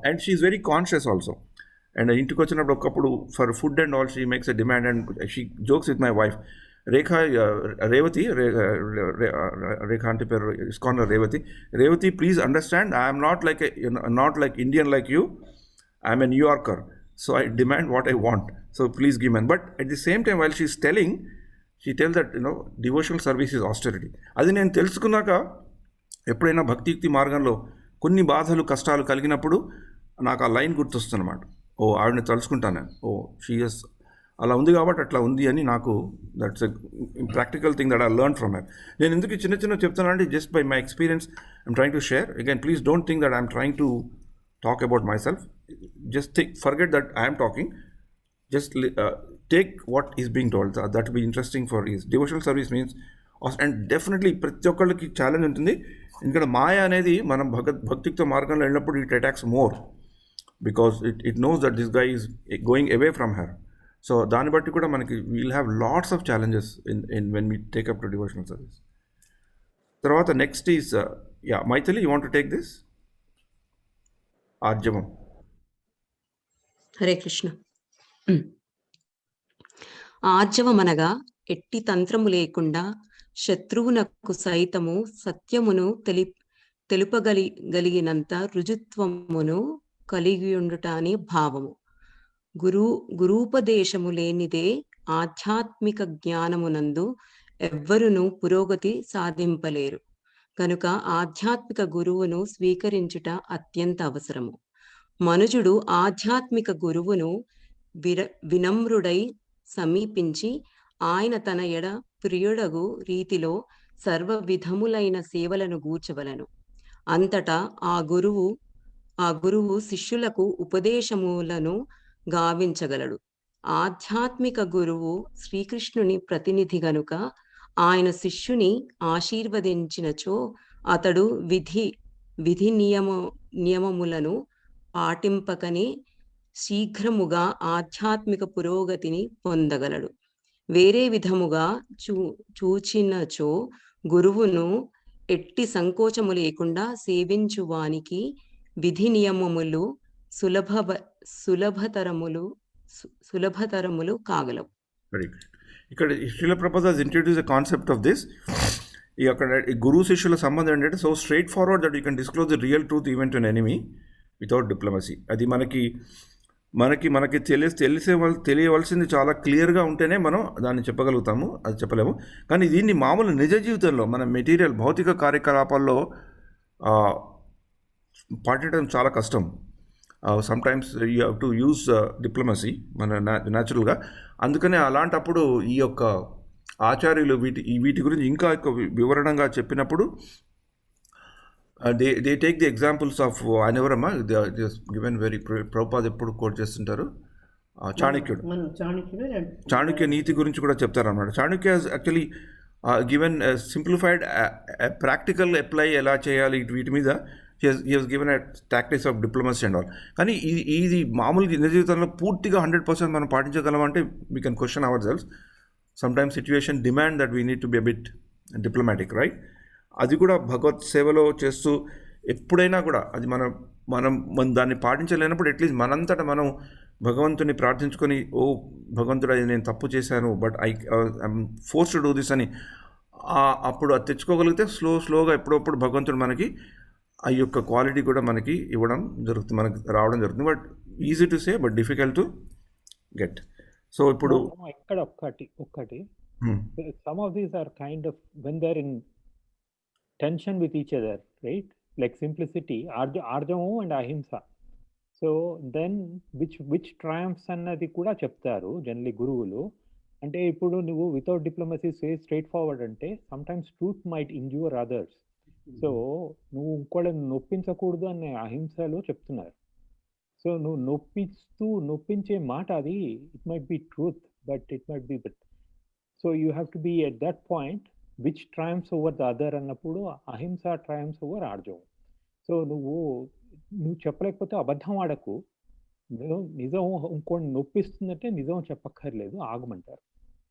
and she is very conscious also. And ఇంటికి వచ్చినప్పుడు ఒకప్పుడు for food and all she makes a demand and she jokes with my wife. Revati అంటే పేరు ఇస్కాన్లో Revati, please understand, I'm not like Indian like you, I'm a New Yorker, so I demand what I want, so please give me. But at the same time while she is telling, she tell that devotional service is austerity. అది నేను తెలుసుకున్నాక ఎప్పుడైనా భక్తియుక్తి మార్గంలో కొన్ని బాధలు కష్టాలు కలిగినప్పుడు నాకు ఆ లైన్ గుర్తొస్తుందన్నమాట. ఓ ఆవిడని తలుచుకుంటాను నేను, ఓ షీఎస్ అలా ఉంది కాబట్టి అట్లా ఉంది అని నాకు, that's a practical thing that I learn from her. నేను ఎందుకు చిన్న చెప్తానంటే just by my experience I'm trying to share. Again please don't think that I'm trying to talk about my self. Just forget that I'm talking. Just take what is being told. That be interesting for is devotional service means. And definitely ప్రతి ఒక్కళ్ళకి challenge ఉంటుంది. ఎందుకంటే మాయ అనేది మనం భక్తియుక్త మార్గంలో వెళ్ళినప్పుడు it attacks more because it knows that this guy is going away from her. So దాన్ని బట్టి కూడా మనకి we'll have lots of challenges in when we take up to devotional service. తర్వాత next is Maithili, you want to take this arjavam. Hare Krishna. ఆర్జవమనగా ఎట్టి తంత్రము లేకుండా శత్రువునకు సైతము సత్యమును తెలుపగలిగినంత రుజుత్వమును కలిగియుండుట అని భావము. గురూపదేశము లేనిదే ఆధ్యాత్మిక జ్ఞానమునందు ఎవ్వరును పురోగతి సాధింపలేరు. కనుక ఆధ్యాత్మిక గురువును స్వీకరించుట అత్యంత అవసరము. మనుజుడు ఆధ్యాత్మిక గురువును వినమ్రుడై సమీపించి ఆయన తన ఎడ ప్రియుడగు రీతిలో సర్వ విధములైన సేవలను గూర్చవలను. అంతటా ఆ గురువు శిష్యులకు ఉపదేశములను గావించగలడు. ఆధ్యాత్మిక గురువు శ్రీకృష్ణుని ప్రతినిధి గనుక ఆయన శిష్యుని ఆశీర్వదించినచో అతడు విధి నియమములను పాటింపకనే శీఘ్రముగా ఆధ్యాత్మిక పురోగతిని పొందగలడు. వేరే విధముగా చూచినచో గురువును ఎట్టి సంకోచము లేకుండా సేవించువానికి విధి నియమములు సులభతరములు కాగలవు. ఇక్కడ Srila Prabhupada introduce the concept of this. అక్కడ గురు శిష్యుల సంబంధం ఏంటంటే so straight forward that you can disclose the real truth even to N enemy without diplomacy. అది మనకి తెలియవలసింది చాలా క్లియర్గా ఉంటేనే మనం దాన్ని చెప్పగలుగుతాము, అది చెప్పలేము. కానీ దీన్ని మామూలు నిజ జీవితంలో మన మెటీరియల్ భౌతిక కార్యకలాపాల్లో పాటించడం చాలా కష్టం. Sometimes you have to use diplomacy మన న్యాచురల్గా. అందుకనే అలాంటప్పుడు ఈ యొక్క ఆచార్యులు వీటి గురించి ఇంకా ఎక్కువ వివరణగా చెప్పినప్పుడు they take the examples of Anavarama. They are just given very Prabhupada ఎప్పుడు కోట్ చేస్తుంటారు. చాణక్య నీతి గురించి కూడా చెప్తారు అన్నమాట. Chanakya actually given simplified practical apply ఎలా చేయాలి వీటి మీద he has given a tactics of diplomacy and all. కానీ ఇది మామూలుగా నిజ జీవితంలో పూర్తిగా 100% మనం పాటించగలమంటే we can question ourselves. Sometimes situation demand that we need to be a bit diplomatic, right? అది కూడా భగవత్ సేవలో చేస్తూ ఎప్పుడైనా కూడా అది మనం దాన్ని పాటించలేనప్పుడు అట్లీస్ట్ మనంతటా మనం భగవంతుని ప్రార్థించుకొని, ఓ భగవంతుడు అది నేను తప్పు చేశాను but I'm force to do this అని అప్పుడు అది తెచ్చుకోగలిగితే స్లోగా ఎప్పుడప్పుడు భగవంతుడు మనకి ఆ యొక్క క్వాలిటీ కూడా మనకి ఇవ్వడం జరుగుతుంది, మనకి రావడం జరుగుతుంది. But easy to say but difficult to get. So ఇప్పుడు ఇక్కడ ఒక్కటి some of these are kind of when they're in tension with each other, right? Like simplicity, arjamu and ahimsa. So then which triumphs అన్నది కూడా చెప్తారు generally గురువులు. అంటే ఇప్పుడు నువ్వు వితౌట్ డిప్లొమసీ స్ట్రైట్ ఫార్వర్డ్ అంటే sometimes truth might injure others. So నువ్వు ఇంకోళ్ళని నొప్పించకూడదు అనే అహింసలో చెప్తున్నారు. సో నువ్వు నొప్పించే మాట అది it might be truth but it might be but. So you have to be at that point which triumphs over the other అన్నప్పుడు ahimsa triumphs over ఆర్జవం. So నువ్వు చెప్పలేకపోతే అబద్ధం ఆడకు. నిజం ఇంకోటి నొప్పిస్తుందంటే నిజం చెప్పక్కర్లేదు, ఆగమంటారు.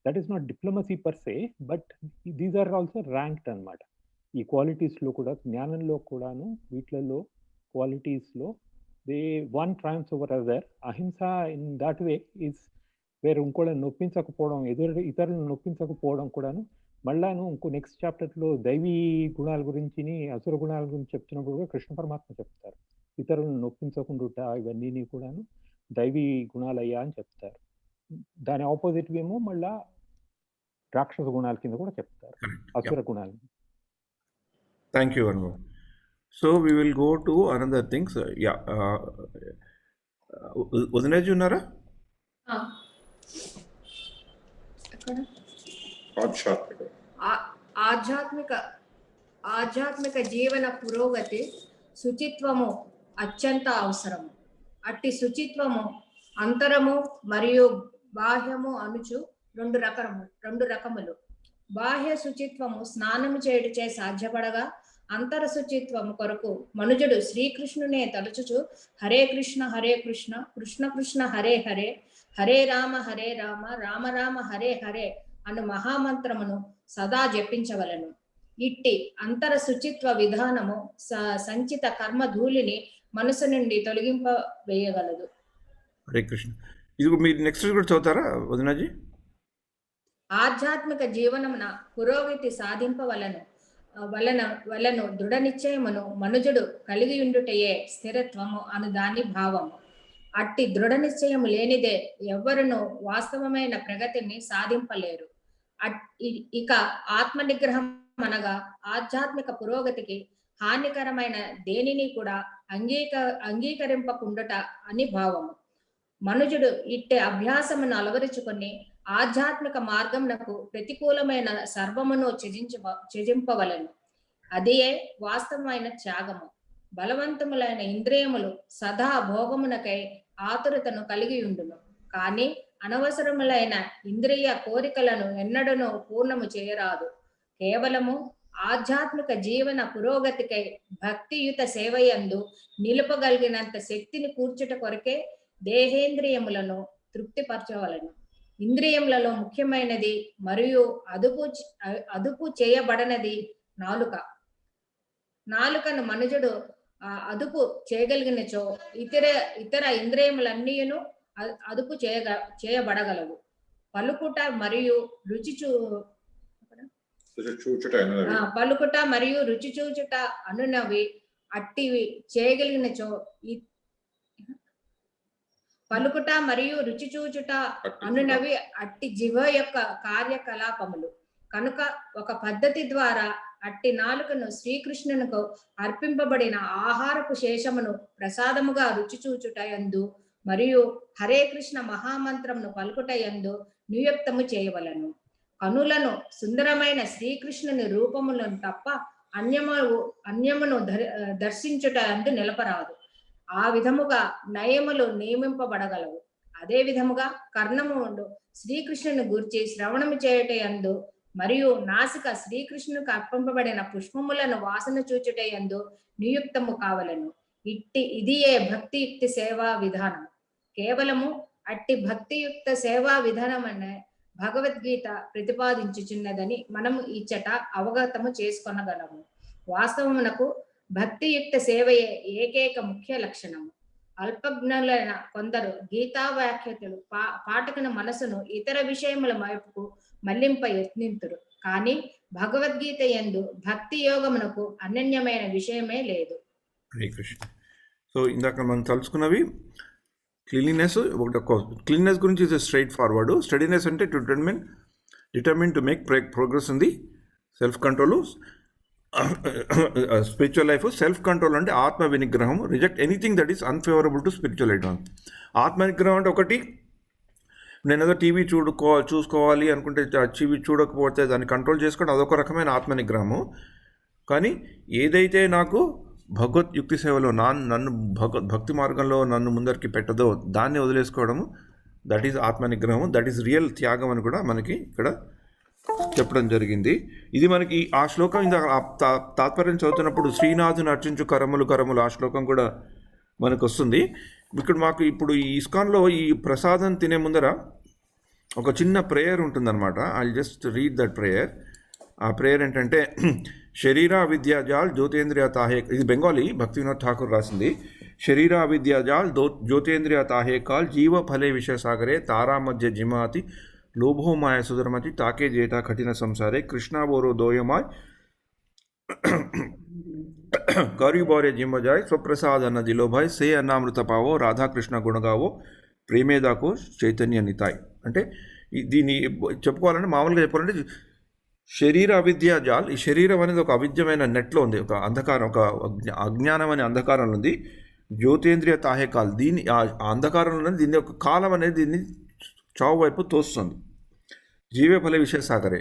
That is not diplomacy per se, but these are also ranked అనమాట. ఈ క్వాలిటీస్లో కూడా, జ్ఞానంలో కూడాను, వీటిలలో క్వాలిటీస్లో they one triumphs over other. Ahimsa in that way is వేరే ఇంకోళ్ళని నొప్పించకపోవడం, ఇతరులను నొప్పించకపోవడం కూడాను. మళ్ళాను ఇంకో నెక్స్ట్ చాప్టర్లో దైవీ గుణాల గురించి, అసుర గుణాల గురించి చెప్తున్నప్పుడు కూడా కృష్ణ పరమాత్మ చెప్తారు, ఇతరులను నొప్పించకుండా ఇవన్నీ కూడాను దైవీ గుణాలయ్యా అని చెప్తారు. దాని ఆపోజిట్ ఏమో మళ్ళా రాక్షస గుణాల కింద కూడా చెప్తారు, అసుర గుణాలు. Thank you Anubhav. So we will go to another things. Yeah, వదినేజీ ఉన్నారా? ఆధ్యాత్మిక జీవన పురోగతి శుచిత్వము అత్యంత అవసరము. అట్టి శుచిత్వము అంతరము మరియు బాహ్యము అనుచు రెండు రకములు. బాహ్య శుచిత్వము స్నానము చేయుటచే సాధ్యపడగా, అంతర శుచిత్వము కొరకు మనుజుడు శ్రీకృష్ణునే తలుచుచు హరే కృష్ణ కృష్ణ కృష్ణ హరే హరే, హరే రామ రామ రామ హరే హరే అను మహామంత్రమును సదా జపించవలను. ఇట్టి అంతర శుచిత్వ విధానము సంచిత కర్మ ధూళిని మనసు నుండి తొలగింపవేయగలదు. హరే కృష్ణ. ఇది మీరు నెక్స్ట్ కూడా చదువుతారా వదినాజీ? ఆధ్యాత్మిక జీవనమున పురోగతి వలను దృఢ నిశ్చయమును మనుజుడు కలిగి ఉండుటయే స్థిరత్వము అను దాని భావము. అట్టి దృఢ నిశ్చయము లేనిదే ఎవ్వరును వాస్తవమైన ప్రగతిని సాధింపలేరు. ఇక ఆత్మ నిగ్రహం అనగా ఆధ్యాత్మిక పురోగతికి హానికరమైన దేనిని కూడా అంగీకరింపకుండుట అని భావము. మనుజుడు ఇట్టే అభ్యాసమును అలవరుచుకొని ఆధ్యాత్మిక మార్గమునకు ప్రతికూలమైన సర్వమును త్యజింపవలెను. అదియే వాస్తవమైన త్యాగము. బలవంతములైన ఇంద్రియములు సదా భోగమునకై ఆతురతను కలిగి ఉండును, కానీ అనవసరములైన ఇంద్రియ కోరికలను ఎన్నడూ పూర్ణము చేయరాదు. కేవలము ఆధ్యాత్మిక జీవన పురోగతికై భక్తియుత సేవయందు నిలుపగలిగినంత శక్తిని కూర్చుట కొరకే దేహేంద్రియములను తృప్తిపరచవలను. ఇంద్రియములలో ముఖ్యమైనది మరియు అదుపు చేయబడనది నాలుక. నాలుకను మనుజుడు అదుపు చేయగలిగినచో ఇతర ఇంద్రియములన్నీను అదుపు చేయబడగలవు. పలుకుట మరియు రుచి చూచుట అనునవి అట్టివి చేయగలిగినచో పలుకుట మరియు రుచి చూచుట అనునవి అట్టి జీవ యొక్క కార్యకలాపములు కనుక ఒక పద్ధతి ద్వారా అట్టి నాలుకను శ్రీకృష్ణునకు అర్పింపబడిన ఆహారపు శేషమును ప్రసాదముగా రుచి చూచుట యందు మరియు హరే కృష్ణ మహామంత్రమును పలుకుట యందు నియుక్తము చేయవలను. కనులను సుందరమైన శ్రీకృష్ణుని రూపములను తప్ప అన్యమును దర్శించుట యందు నిలపరాదు. ఆ విధముగా నయములు నియమింపబడగలవు. అదే విధముగా కర్ణములు శ్రీకృష్ణుని గూర్చి శ్రవణము చేయుట యందు మరియు నాసిక శ్రీకృష్ణునికి అర్పింపబడిన పుష్పములను వాసన చూచుట యందు నియుక్తము కావలను. ఇదియే భక్తియుక్త సేవా విధానం. కేవలము అట్టి భక్తియుక్త సేవా విధానం అనే భగవద్గీత ప్రతిపాదించుచున్నదని మనము ఇచ్చట అవగతము చేసుకొనగలము. వాస్తవమునకు భక్తియుక్త సేవయే ఏకైక ముఖ్య లక్షణము. అల్పజ్ఞులైన కొందరు గీతా వ్యాఖ్యతలు పాఠకుని మనసును ఇతర విషయముల వైపుకు మళ్లింప యత్నింతురు, కానీ భగవద్గీత యందు భక్తి యోగమునకు అనన్యమైన విషయమే లేదు. హరే కృష్ణ. సో ఇందాక మనం తలుచుకున్నవి క్లీన్లెస్ గురించి ఇస్ స్ట్రైట్ ఫార్వర్డ్. స్టడీనెస్ అంటే to determine to make progress ఉంది. Self control, spiritual life. Self control అంటే ఆత్మ వినిగ్రహం. Reject anything that is unfavourable to spiritual item. ఆత్మ వినిగ్రహం అంటే ఒకటి, నేను ఏదో టీవీ చూసుకోవాలి అనుకుంటే టీవీ చూడకపోతే దాన్ని కంట్రోల్ చేసుకోవడం అదొక రకమైన ఆత్మ నిగ్రహము. కానీ ఏదైతే నాకు భగవద్యుక్తి సేవలో నన్ను భక్తి మార్గంలో నన్ను ముందరికి పెట్టదో దాన్ని వదిలేసుకోవడము, దట్ ఈజ్ ఆత్మ నిగ్రహము. దట్ ఈజ్ రియల్ త్యాగం అని కూడా మనకి ఇక్కడ చెప్పడం జరిగింది. ఇది మనకి ఆ శ్లోకం తాత్పర్యం చదువుతున్నప్పుడు శ్రీనాథుని అర్చించు కరములు కరములు ఆ శ్లోకం కూడా మనకు వస్తుంది. ఇక్కడ మాకు ఇప్పుడు ఈ ఇస్కాన్లో ఈ ప్రసాదం తినే ముందర ఒక చిన్న ప్రేయర్ ఉంటుందన్నమాట. I just read that prayer. ఆ ప్రేయర్ ఏంటంటే శరీర విద్యాజాల్ జ్యోతేంద్రియ తాహే, ఇది బెంగాలీ, భక్తి వినోద్ ఠాకూర్ రాసింది. శరీర విద్యాజాల్ జ్యోతేంద్రియ తాహే కాల్ జీవ ఫలే విషయ సాగరే తారా మధ్య జిమాతి లోభో మాయ సుధర్మతి తాకే జేటా కఠిన సంసారే కృష్ణ బోరో దోయమాయ్ కరి బోరే జిమ్మజాయ్ స్వప్రసాద్ అన్న దిలోభాయ్ సే అన్నామృత పావో రాధాకృష్ణ గుణగావో ప్రేమేదాకో చైతన్య నితాయ్. అంటే దీన్ని చెప్పుకోవాలంటే మామూలుగా చెప్పాలంటే శరీర అవిద్య జాల్, ఈ శరీరం అనేది ఒక అవిద్యమైన నెట్లో ఉంది, ఒక అంధకారం, ఒక అజ్ఞానం అనే అంధకారంలో ఉంది. జ్యోతేంద్రియ తాహే కాల్, దీని ఆ అంధకారంలో దీన్ని ఒక కాలం అనేది దీన్ని చావు వైపు తోస్తుంది. జీవే ఫల విషయ సాగరే,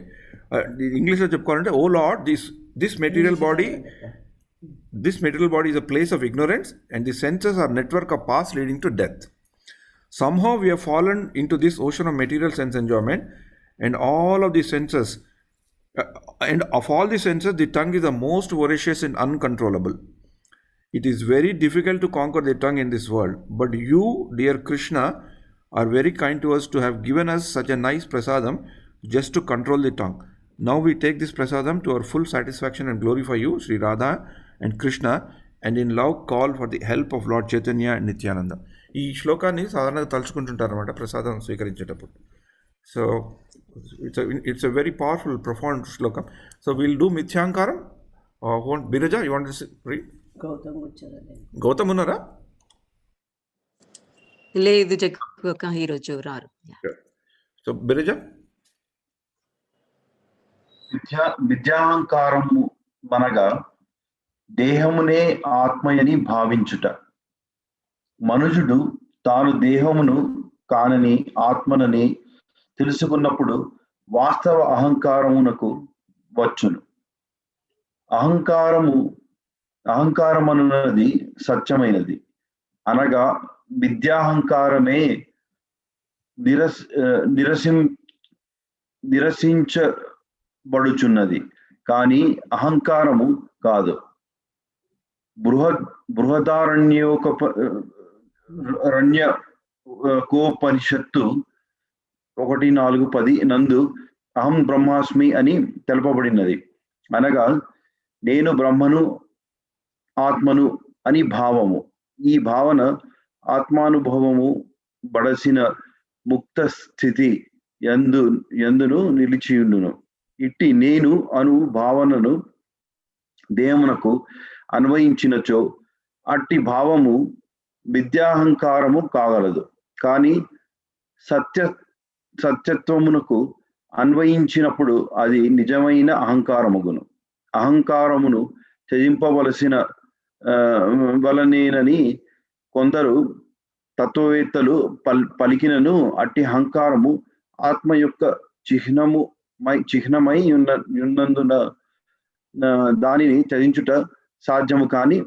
ఇంగ్లీష్లో చెప్పుకోవాలంటే oh lord this material body is a place of ignorance and the senses are network of paths leading to death. Somehow we have fallen into this ocean of material sense enjoyment and all of the senses and of all the senses the tongue is the most voracious and uncontrollable. It is very difficult to conquer the tongue in this world, but you, dear Krishna, are very kind to us to have given us such a nice prasadam just to control the tongue. Now we take this prasadam to our full satisfaction and glorify you, Sri Radha and Krishna, and in love call for the help of Lord Chaitanya and Nityananda. ఈ శ్లోకాన్ని సాధారణంగా తలుచుకుంటుంటారు అనమాట ప్రసాదం స్వీకరించేటప్పుడు. So it's a very powerful profound shlokam. So will do మిథ్యాంకారం. Biraja, you want to read? Gautam ఉన్నారా? లేదు జగ్గక్క, ఈరోజు రారు. సో బిరజా. విద్యాహంకారము మనగా దేహమునే ఆత్మయని భావించుట. మనుజుడు తాను దేహమును కానని ఆత్మనని తెలుసుకున్నప్పుడు వాస్తవ అహంకారమునకు వచ్చును. అహంకారమనున్నది సత్యమైనది, అనగా విద్యాహంకారమే నిరసించబడుచున్నది, కానీ అహంకారము కాదు. బృహదారణ్యోపనిషత్తు 1:4-10 నందు అహం బ్రహ్మాస్మి అని తెలపబడినది, అనగా నేను బ్రహ్మను ఆత్మను అని భావము. ఈ భావన ఆత్మానుభవము బడసిన ముక్త స్థితి యందును నిలిచియుండును. ఇట్టి నేను అను భావనను దేహమునకు అన్వయించినచో అట్టి భావము విద్యాహంకారము కాగలదు. కానీ సత్యత్వమునకు అన్వయించినప్పుడు అది నిజమైన అహంకారముగును. అహంకారమును త్యజింపవలసిన వలనేనని కొందరు తత్వవేత్తలు పలికినను అట్టి అహంకారము ఆత్మ యొక్క చిహ్నమై ఉన్నందున దానిని త్యజించుట సాధ్యము కాని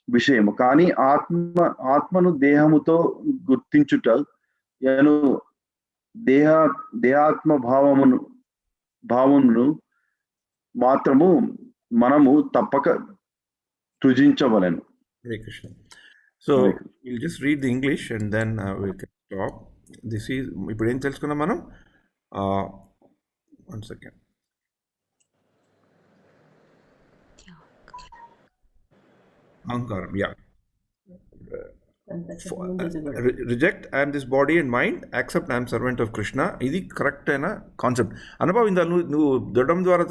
విషయము. కానీ ఆత్మను దేహముతో గుర్తించుట యను దేహాత్మ భావమును మాత్రము మనము తప్పక త్యజించవలెను. Hare Krishna. So will just read the English and then will stop. This is ఇప్పుడు ఏం తెలుసుకున్నాం మనం? 1 second. Ahankaram, yeah. Reject I am this body and mind, accept I am servant of Krishna. ఇది కరెక్ట్ అయిన కాన్సెప్ట్. అనుభవం ఇందా నువ్వు దొడ్డం ద్వారా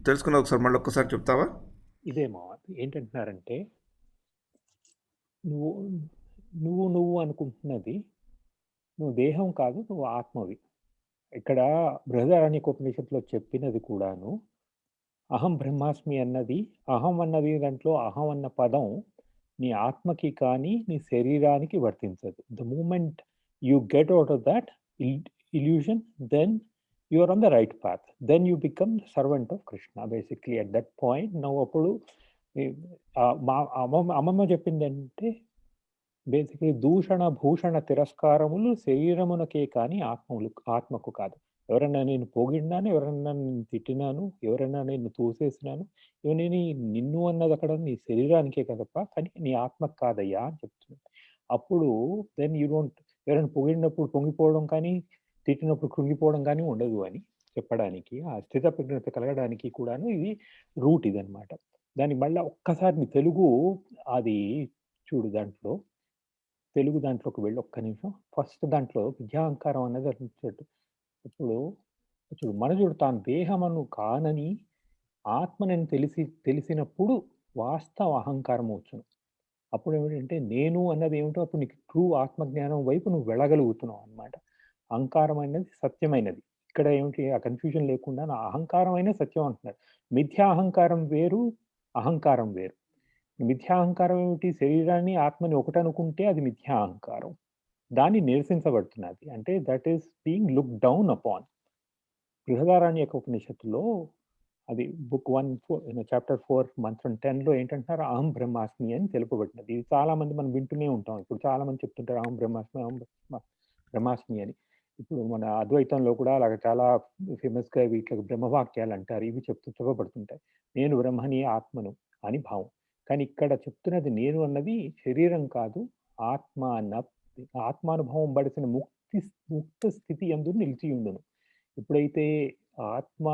తెలుసుకున్న ఒకసారి మళ్ళీ ఒక్కసారి చెప్తావా? ఇదేమో ఏంటంటున్నారంటే, నువ్వు నువ్వు అనుకుంటున్నది నువ్వు దేహం కాదు, నువ్వు ఆత్మవి. ఇక్కడ బృహదారణ్యకోపనిషత్తులో చెప్పినది కూడాను అహం బ్రహ్మాస్మి అన్నది, అహం అన్నది దాంట్లో అహం అన్న పదం నీ ఆత్మకి కానీ నీ శరీరానికి వర్తించదు. The moment you get out of that illusion, then you are on the right path, then you become the servant of Krishna basically at that point. నువ్వు అప్పుడు మా అమ్మమ్మ చెప్పిందంటే బేసిక్లీ దూషణ భూషణ తిరస్కారములు శరీరమునకే కానీ ఆత్మకు కాదు. ఎవరన్నా నేను పొగిడినాను, ఎవరన్నా నేను తిట్టినాను, ఎవరన్నా నేను తోసేసినాను, ఇవన్నీ నిన్ను అన్నది అక్కడ నీ శరీరానికే కదప్ప, కానీ నీ ఆత్మకు కాదయ్యా అని చెప్తున్నాను. అప్పుడు దెన్ యూ డోంట్, ఎవరైనా పొగిడినప్పుడు పొంగిపోవడం కానీ తిట్టినప్పుడు కృంగిపోవడం కానీ ఉండదు అని చెప్పడానికి, ఆ స్థిత ప్రజ్ఞత కలగడానికి కూడాను ఇది రూట్ ఇదనమాట. దాన్ని మళ్ళీ ఒక్కసారి నీ తెలుగు అది చూడు, తెలుగు దాంట్లోకి వెళ్ళి ఒక్క నిమిషం. ఫస్ట్ దాంట్లో విద్యాహంకారం అనేది అనిపించట్టు. ఇప్పుడు చూడు, మనుషుడు తాను దేహమను కానని ఆత్మనని తెలిసినప్పుడు వాస్తవ అహంకారం వచ్చును. అప్పుడు ఏమిటంటే నేను అన్నది ఏమిటో అప్పుడు నీకు ట్రూ ఆత్మజ్ఞానం వైపు నువ్వు వెళ్ళగలుగుతున్నావు అనమాట. అహంకారం అనేది సత్యమైనది. ఇక్కడ ఏమిటి ఆ కన్ఫ్యూజన్ లేకుండా నా అహంకారం అయినా సత్యం అంటున్నారు. మిథ్యా అహంకారం వేరు, అహంకారం వేరు. మిథ్యాహంకారం ఏమిటి? శరీరాన్ని ఆత్మని ఒకటనుకుంటే అది మిథ్యాహంకారం, దాన్ని నిరసించబడుతున్నది. అంటే that is being look down upon. Brihadaranyaka ఉపనిషత్తులో అది బుక్ 1 చాప్టర్ 4 మంత్రం 10లో ఏంటంటున్నారు, అహం బ్రహ్మాస్మి అని తెలుపబడినది. ఇది చాలా మంది మనం వింటూనే ఉంటాం. ఇప్పుడు చాలా మంది చెప్తుంటారు అహం బ్రహ్మాస్మి అని. ఇప్పుడు మన అద్వైతంలో కూడా అలాగ చాలా ఫేమస్గా వీటికి బ్రహ్మవాక్యాలు అంటారు. ఇవి చెప్పబడుతుంటాయి. నేను బ్రహ్మని ఆత్మను అని భావం. కానీ ఇక్కడ చెప్తున్నది నేను అన్నది శరీరం కాదు, ఆత్మానుభవం పడిసిన ముక్త స్థితి యందు నిలిచి ఉండును. ఎప్పుడైతే ఆత్మ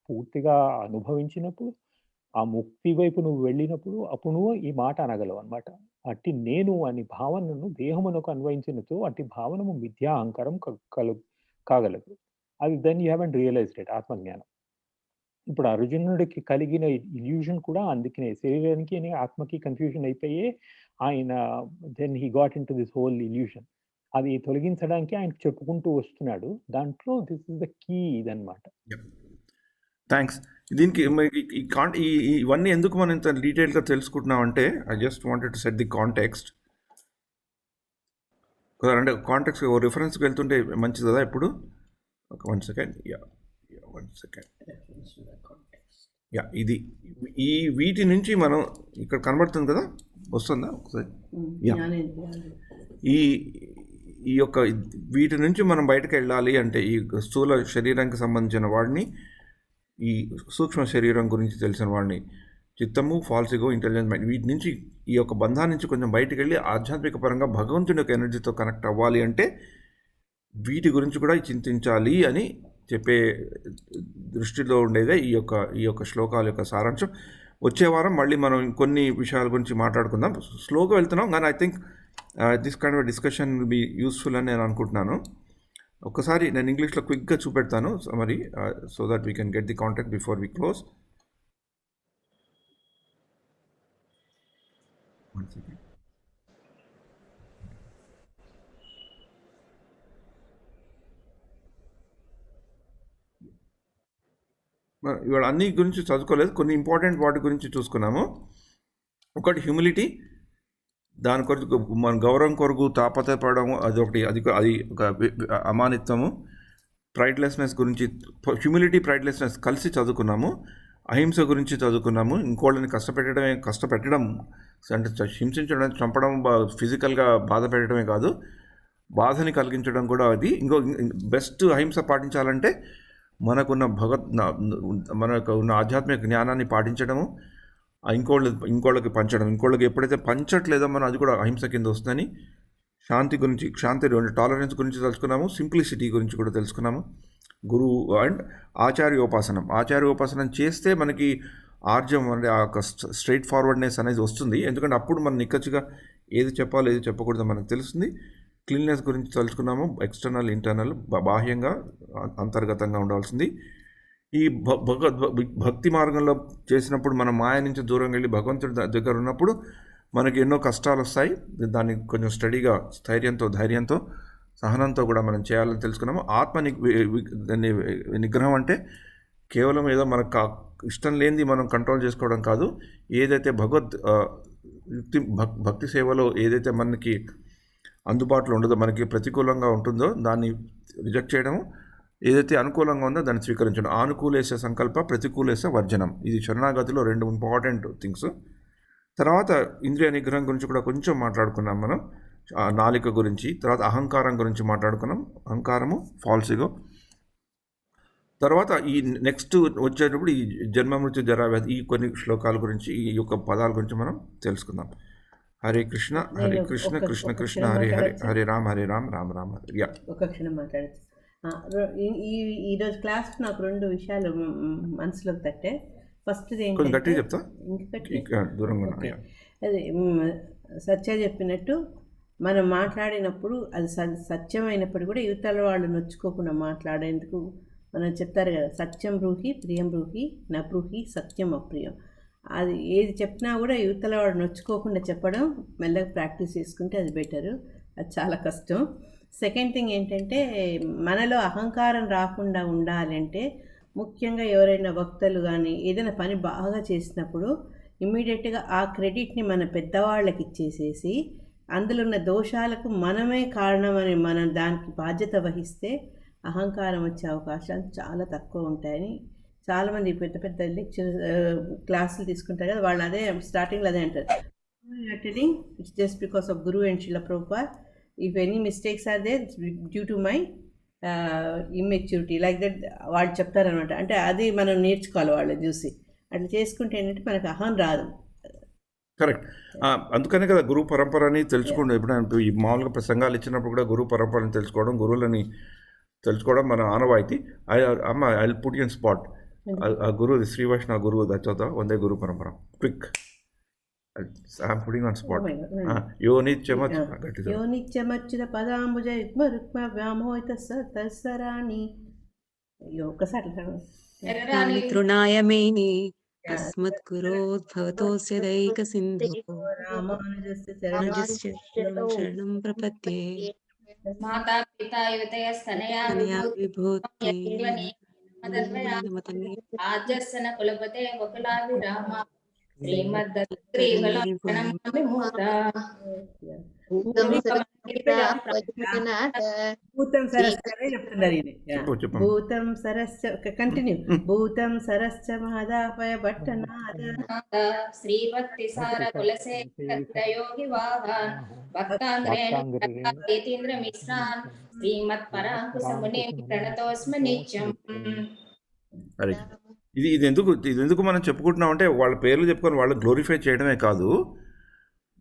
పూర్తిగా అనుభవించినప్పుడు, ఆ ముక్తి వైపు నువ్వు వెళ్ళినప్పుడు అప్పుడు నువ్వు ఈ మాట అనగలవు అనమాట. అట్టి నేను అని భావనను దేహమునకు అన్వయించినతో అట్టి భావనము మిథ్యా అహంకారం కాగలదు. అది then you haven't realised it, ఆత్మజ్ఞానం. ఇప్పుడు అర్జునుడికి కలిగిన ఇల్యూషన్ కూడా అందుకనే శరీరానికి ఆత్మకి కన్ఫ్యూజన్ అయిపోయి ఆయన then he got in to this whole illusion. అది తొలగించడానికి ఆయన చెప్పుకుంటూ వస్తున్నాడు. దాంట్లో దిస్ ఇస్ ద కీ ఇదన్నమాట. థ్యాంక్స్. దీనికి ఇవన్నీ ఎందుకు మనం ఇంత డీటెయిల్గా తెలుసుకుంటున్నాం అంటే I just wanted to set the context. అంటే కాంటెక్స్ట్ రిఫరెన్స్కి వెళ్తుంటే మంచిది కదా. ఇప్పుడు ఒక 1 సెకండ్. ఇది వీటి నుంచి మనం ఇక్కడ కనబడుతుంది కదా, వస్తుందా ఒకసారి? ఈ యొక్క వీటి నుంచి మనం బయటకు వెళ్ళాలి అంటే ఈ స్థూల శరీరానికి సంబంధించిన వాడిని, ఈ సూక్ష్మ శరీరం గురించి తెలిసిన వాడిని, చిత్తము, ఫాల్స్ ఇగో, ఇంటెలిజెన్స్ మైండ్, వీటి నుంచి ఈ యొక్క బంధాన్ని నుంచి కొంచెం బయటకు వెళ్ళి ఆధ్యాత్మిక పరంగా భగవంతుని యొక్క ఎనర్జీతో కనెక్ట్ అవ్వాలి అంటే వీటి గురించి కూడా చింతించాలి అని చెప్పే దృష్టిలో ఉండేదే ఈ యొక్క శ్లోకాల యొక్క సారాంశం. వచ్చే వారం మళ్ళీ మనం కొన్ని విషయాల గురించి మాట్లాడుకుందాం. స్లోగా వెళ్తున్నాం కానీ I think this kind of discussion will be useful అని నేను అనుకుంటున్నాను. ఒకసారి నేను ఇంగ్లీష్లో క్విక్గా చూపెడతాను మరి, so that we can get the contact before we close. ఇవాళ అన్ని గురించి చదువుకోలేదు, కొన్ని ఇంపార్టెంట్ వాటి గురించి చూసుకున్నాము. ఒకటి హ్యూమిలిటీ, దాని కొరకు మన గౌరవం కొరకు తాపత్రపడము, అదొకటి. అది ఒక అమానిత్వము. ప్రైడ్లెస్నెస్ గురించి, హ్యూమిలిటీ, ప్రైడ్లెస్నెస్ కలిసి చదువుకున్నాము. అహింస గురించి చదువుకున్నాము. ఇంకోళ్ళని కష్టపెట్టడం అంటే హింసించడం, చంపడం, ఫిజికల్గా బాధ పెట్టడమే కాదు, బాధని కలిగించడం కూడా అది. బెస్ట్ అహింస పాటించాలంటే మనకు ఉన్న ఆధ్యాత్మిక జ్ఞానాన్ని పాటించడము, ఇంకోళ్ళకి పంచడం. ఇంకోళ్ళకి ఎప్పుడైతే పంచట్లేదో మనం అది కూడా అహింస కింద వస్తుందని. శాంతి టాలరెన్స్ గురించి తెలుసుకున్నాము. సింప్లిసిటీ గురించి కూడా తెలుసుకున్నాము. గురువు అండ్ ఆచార్యోపాసనం చేస్తే మనకి ఆర్జం అంటే ఆ యొక్క స్ట్రైట్ ఫార్వర్డ్నెస్ అనేది వస్తుంది. ఎందుకంటే అప్పుడు మనం నిక్కచ్చిగా ఏది చెప్పాలో ఏది చెప్పకూడదో మనకు తెలుస్తుంది. క్లీన్నెస్ గురించి తెలుసుకున్నాము. ఎక్స్టర్నల్, ఇంటర్నల్, బాహ్యంగా, అంతర్గతంగా ఉండాల్సింది. ఈ భక్తి మార్గంలో చేసినప్పుడు మనం మాయ నుంచి దూరంగా వెళ్ళి భగవంతుడి దగ్గర ఉన్నప్పుడు మనకి ఎన్నో కష్టాలు వస్తాయి. దాన్ని కొంచెం స్టడీగా స్థైర్యంతో, ధైర్యంతో, సహనంతో కూడా మనం చేయాలని తెలుసుకున్నాము. ఆత్మ నిగ్రహం అంటే కేవలం ఏదో మనకు ఇష్టం లేనిది మనం కంట్రోల్ చేసుకోవడం కాదు. ఏదైతే భక్తి సేవలో ఏదైతే మనకి అందుబాటులో ఉండదో, మనకి ప్రతికూలంగా ఉంటుందో దాన్ని రిజెక్ట్ చేయడము, ఏదైతే అనుకూలంగా ఉందో దాన్ని స్వీకరించడం. ఆనుకూలేసే సంకల్ప, ప్రతికూలేసే వర్జనం. ఇది శరణాగతిలో 2 ఇంపార్టెంట్ థింగ్స్. తర్వాత ఇంద్రియ నిగ్రహం గురించి కూడా కొంచెం మాట్లాడుకున్నాం మనం, నాలిక గురించి. తర్వాత అహంకారం గురించి మాట్లాడుకున్నాం, అహంకారము, ఫాల్స్ ఇగో. తర్వాత ఈ నెక్స్ట్ వచ్చేటప్పుడు ఈ జన్మ మృత్యు జరావ్యాధి, ఈ కొన్ని శ్లోకాల గురించి, ఈ యొక్క పదాల గురించి మనం తెలుసుకుందాం. హరే కృష్ణ హరే కృష్ణ కృష్ణ కృష్ణ హరే హరే, హరే రామ్ హరే రామ్ రామ్ రామ్ హరే. యా, ఒక క్షణం మాట్లాడచ్చు. ఈరోజు క్లాస్ నాకు 2 విషయాలు మనసులోకి తట్టే. ఫస్ట్ కొంచెం గట్టిగా చెప్తా, దూరంగా. అది సత్య చెప్పినట్టు మనం మాట్లాడినప్పుడు అది సత్యమైనప్పుడు కూడా యువతల వాళ్ళు నొచ్చుకోకుండా మాట్లాడేందుకు మనం చెప్తారు కదా, సత్యం బ్రూహి ప్రియం బ్రూహి నా బ్రూహి సత్యం అప్రియం. అది ఏది చెప్పినా కూడా యువతల వాడు నొచ్చుకోకుండా చెప్పడం మెల్లగా ప్రాక్టీస్ చేసుకుంటే అది బెటరు. అది చాలా కష్టం. సెకండ్ థింగ్ ఏంటంటే, మనలో అహంకారం రాకుండా ఉండాలంటే ముఖ్యంగా ఎవరైనా భక్తులు కానీ ఏదైనా పని బాగా చేసినప్పుడు ఇమ్మీడియట్గా ఆ క్రెడిట్ని మన పెద్దవాళ్ళకి ఇచ్చేసేసి అందులో ఉన్న దోషాలకు మనమే కారణమని మనం దానికి బాధ్యత వహిస్తే అహంకారం వచ్చే అవకాశాలు చాలా తక్కువ ఉంటాయని చాలామంది పెద్ద పెద్ద లెక్చర్ క్లాసులు తీసుకుంటారు కదా, వాళ్ళు అదే స్టార్టింగ్లో అదే అంటారు, it's just because of guru and Srila Prabhupada. If any mistakes are there due to my immaturity like that వాళ్ళు చెప్తారనమాట. అంటే అది మనం నేర్చుకోవాలి వాళ్ళని చూసి. అట్లా చేసుకుంటే ఏంటంటే మనకు అహం రాదు. కరెక్ట్. అందుకనే కదా గురు పరంపరని తెలుసుకోండి. ఎప్పుడైనా ఈ మామూలుగా ప్రసంగాలు ఇచ్చినప్పుడు కూడా గురు పరంపరని తెలుసుకోవడం, గురువులని తెలుసుకోవడం మన ఆనవాయితీ. అమ్మ ఐ పుట్ ఇన్ స్పాట్ ఆ గురు, శ్రీ వైష్ణవ గురువు దచ్చోతా వందే గురు పరంపర quick. I'm putting on spot. యోనిత్యమచ్యుత పదాంబుజ యుగ్మ రుక్మ వ్యామోహిత తస్సరాణి. ఒక్కసారి తృణాయమేని తస్మత్ గురోద్భవతోస్య దైక సింధు రామానుజస్య శరణం ప్రపద్యే. మాతా పితా యువతయస్తనయా విభూతి ఆజస్సన కులపతే వకులాభిరామ భూతం సరస్చ మహదాపయ భట్టనాథ శ్రీభక్తి సార కులసేయోగి వాహన్ భక్తాంద్రేంద్ర మిశ్రాన్ శ్రీమత్ పరాంకుశమునే ప్రణతోస్మి నిత్యం. ఇది ఎందుకు మనం చెప్పుకుంటున్నాం అంటే వాళ్ళ పేర్లు చెప్పుకొని వాళ్ళు గ్లోరిఫై చేయడమే కాదు.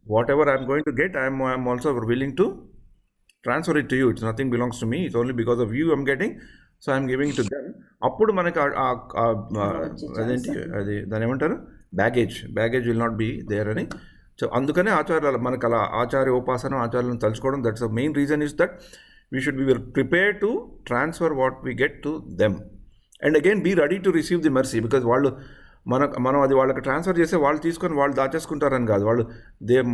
Whatever I'm going to get I'm also willing to transfer it to you. It's nothing belongs to me, it's only because of you I'm getting, so I'm giving to them. అప్పుడు మనకి అదేంటి అది దాని ఏమంటారు, baggage will not be there అని. So అందుకనే ఆచార్యాలు మనకు అలా ఆచార్య ఉపాసన, ఆచార్యాలను తలుచుకోవడం, that's the main reason is that we should be prepare to transfer what we get to them. And again be ready to receive the mercy. Because మనం అది వాళ్ళకి ట్రాన్స్ఫర్ చేస్తే వాళ్ళు తీసుకొని వాళ్ళు దాచేసుకుంటారని కాదు, వాళ్ళు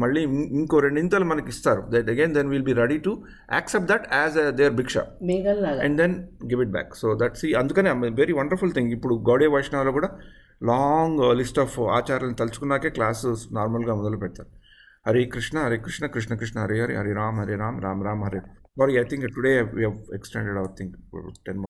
మళ్ళీ ఇంకో 2 ఇంతలు మనకి ఇస్తారు. That again then will be ready to accept that as their bhiksha and then give it back. So that's అందుకనే వెరీ వండర్ఫుల్ థింగ్. ఇప్పుడు గౌడీయ వైష్ణవులు కూడా లాంగ్ లిస్ట్ ఆఫ్ ఆచారాలను తలుచుకున్నాకే క్లాసెస్ నార్మల్గా మొదలు పెడతారు. Hare Krishna Krishna Krishna Hare Hare, Hare Ram Ram Ram Hare. Sorry, I think today we have extended our think 10 more.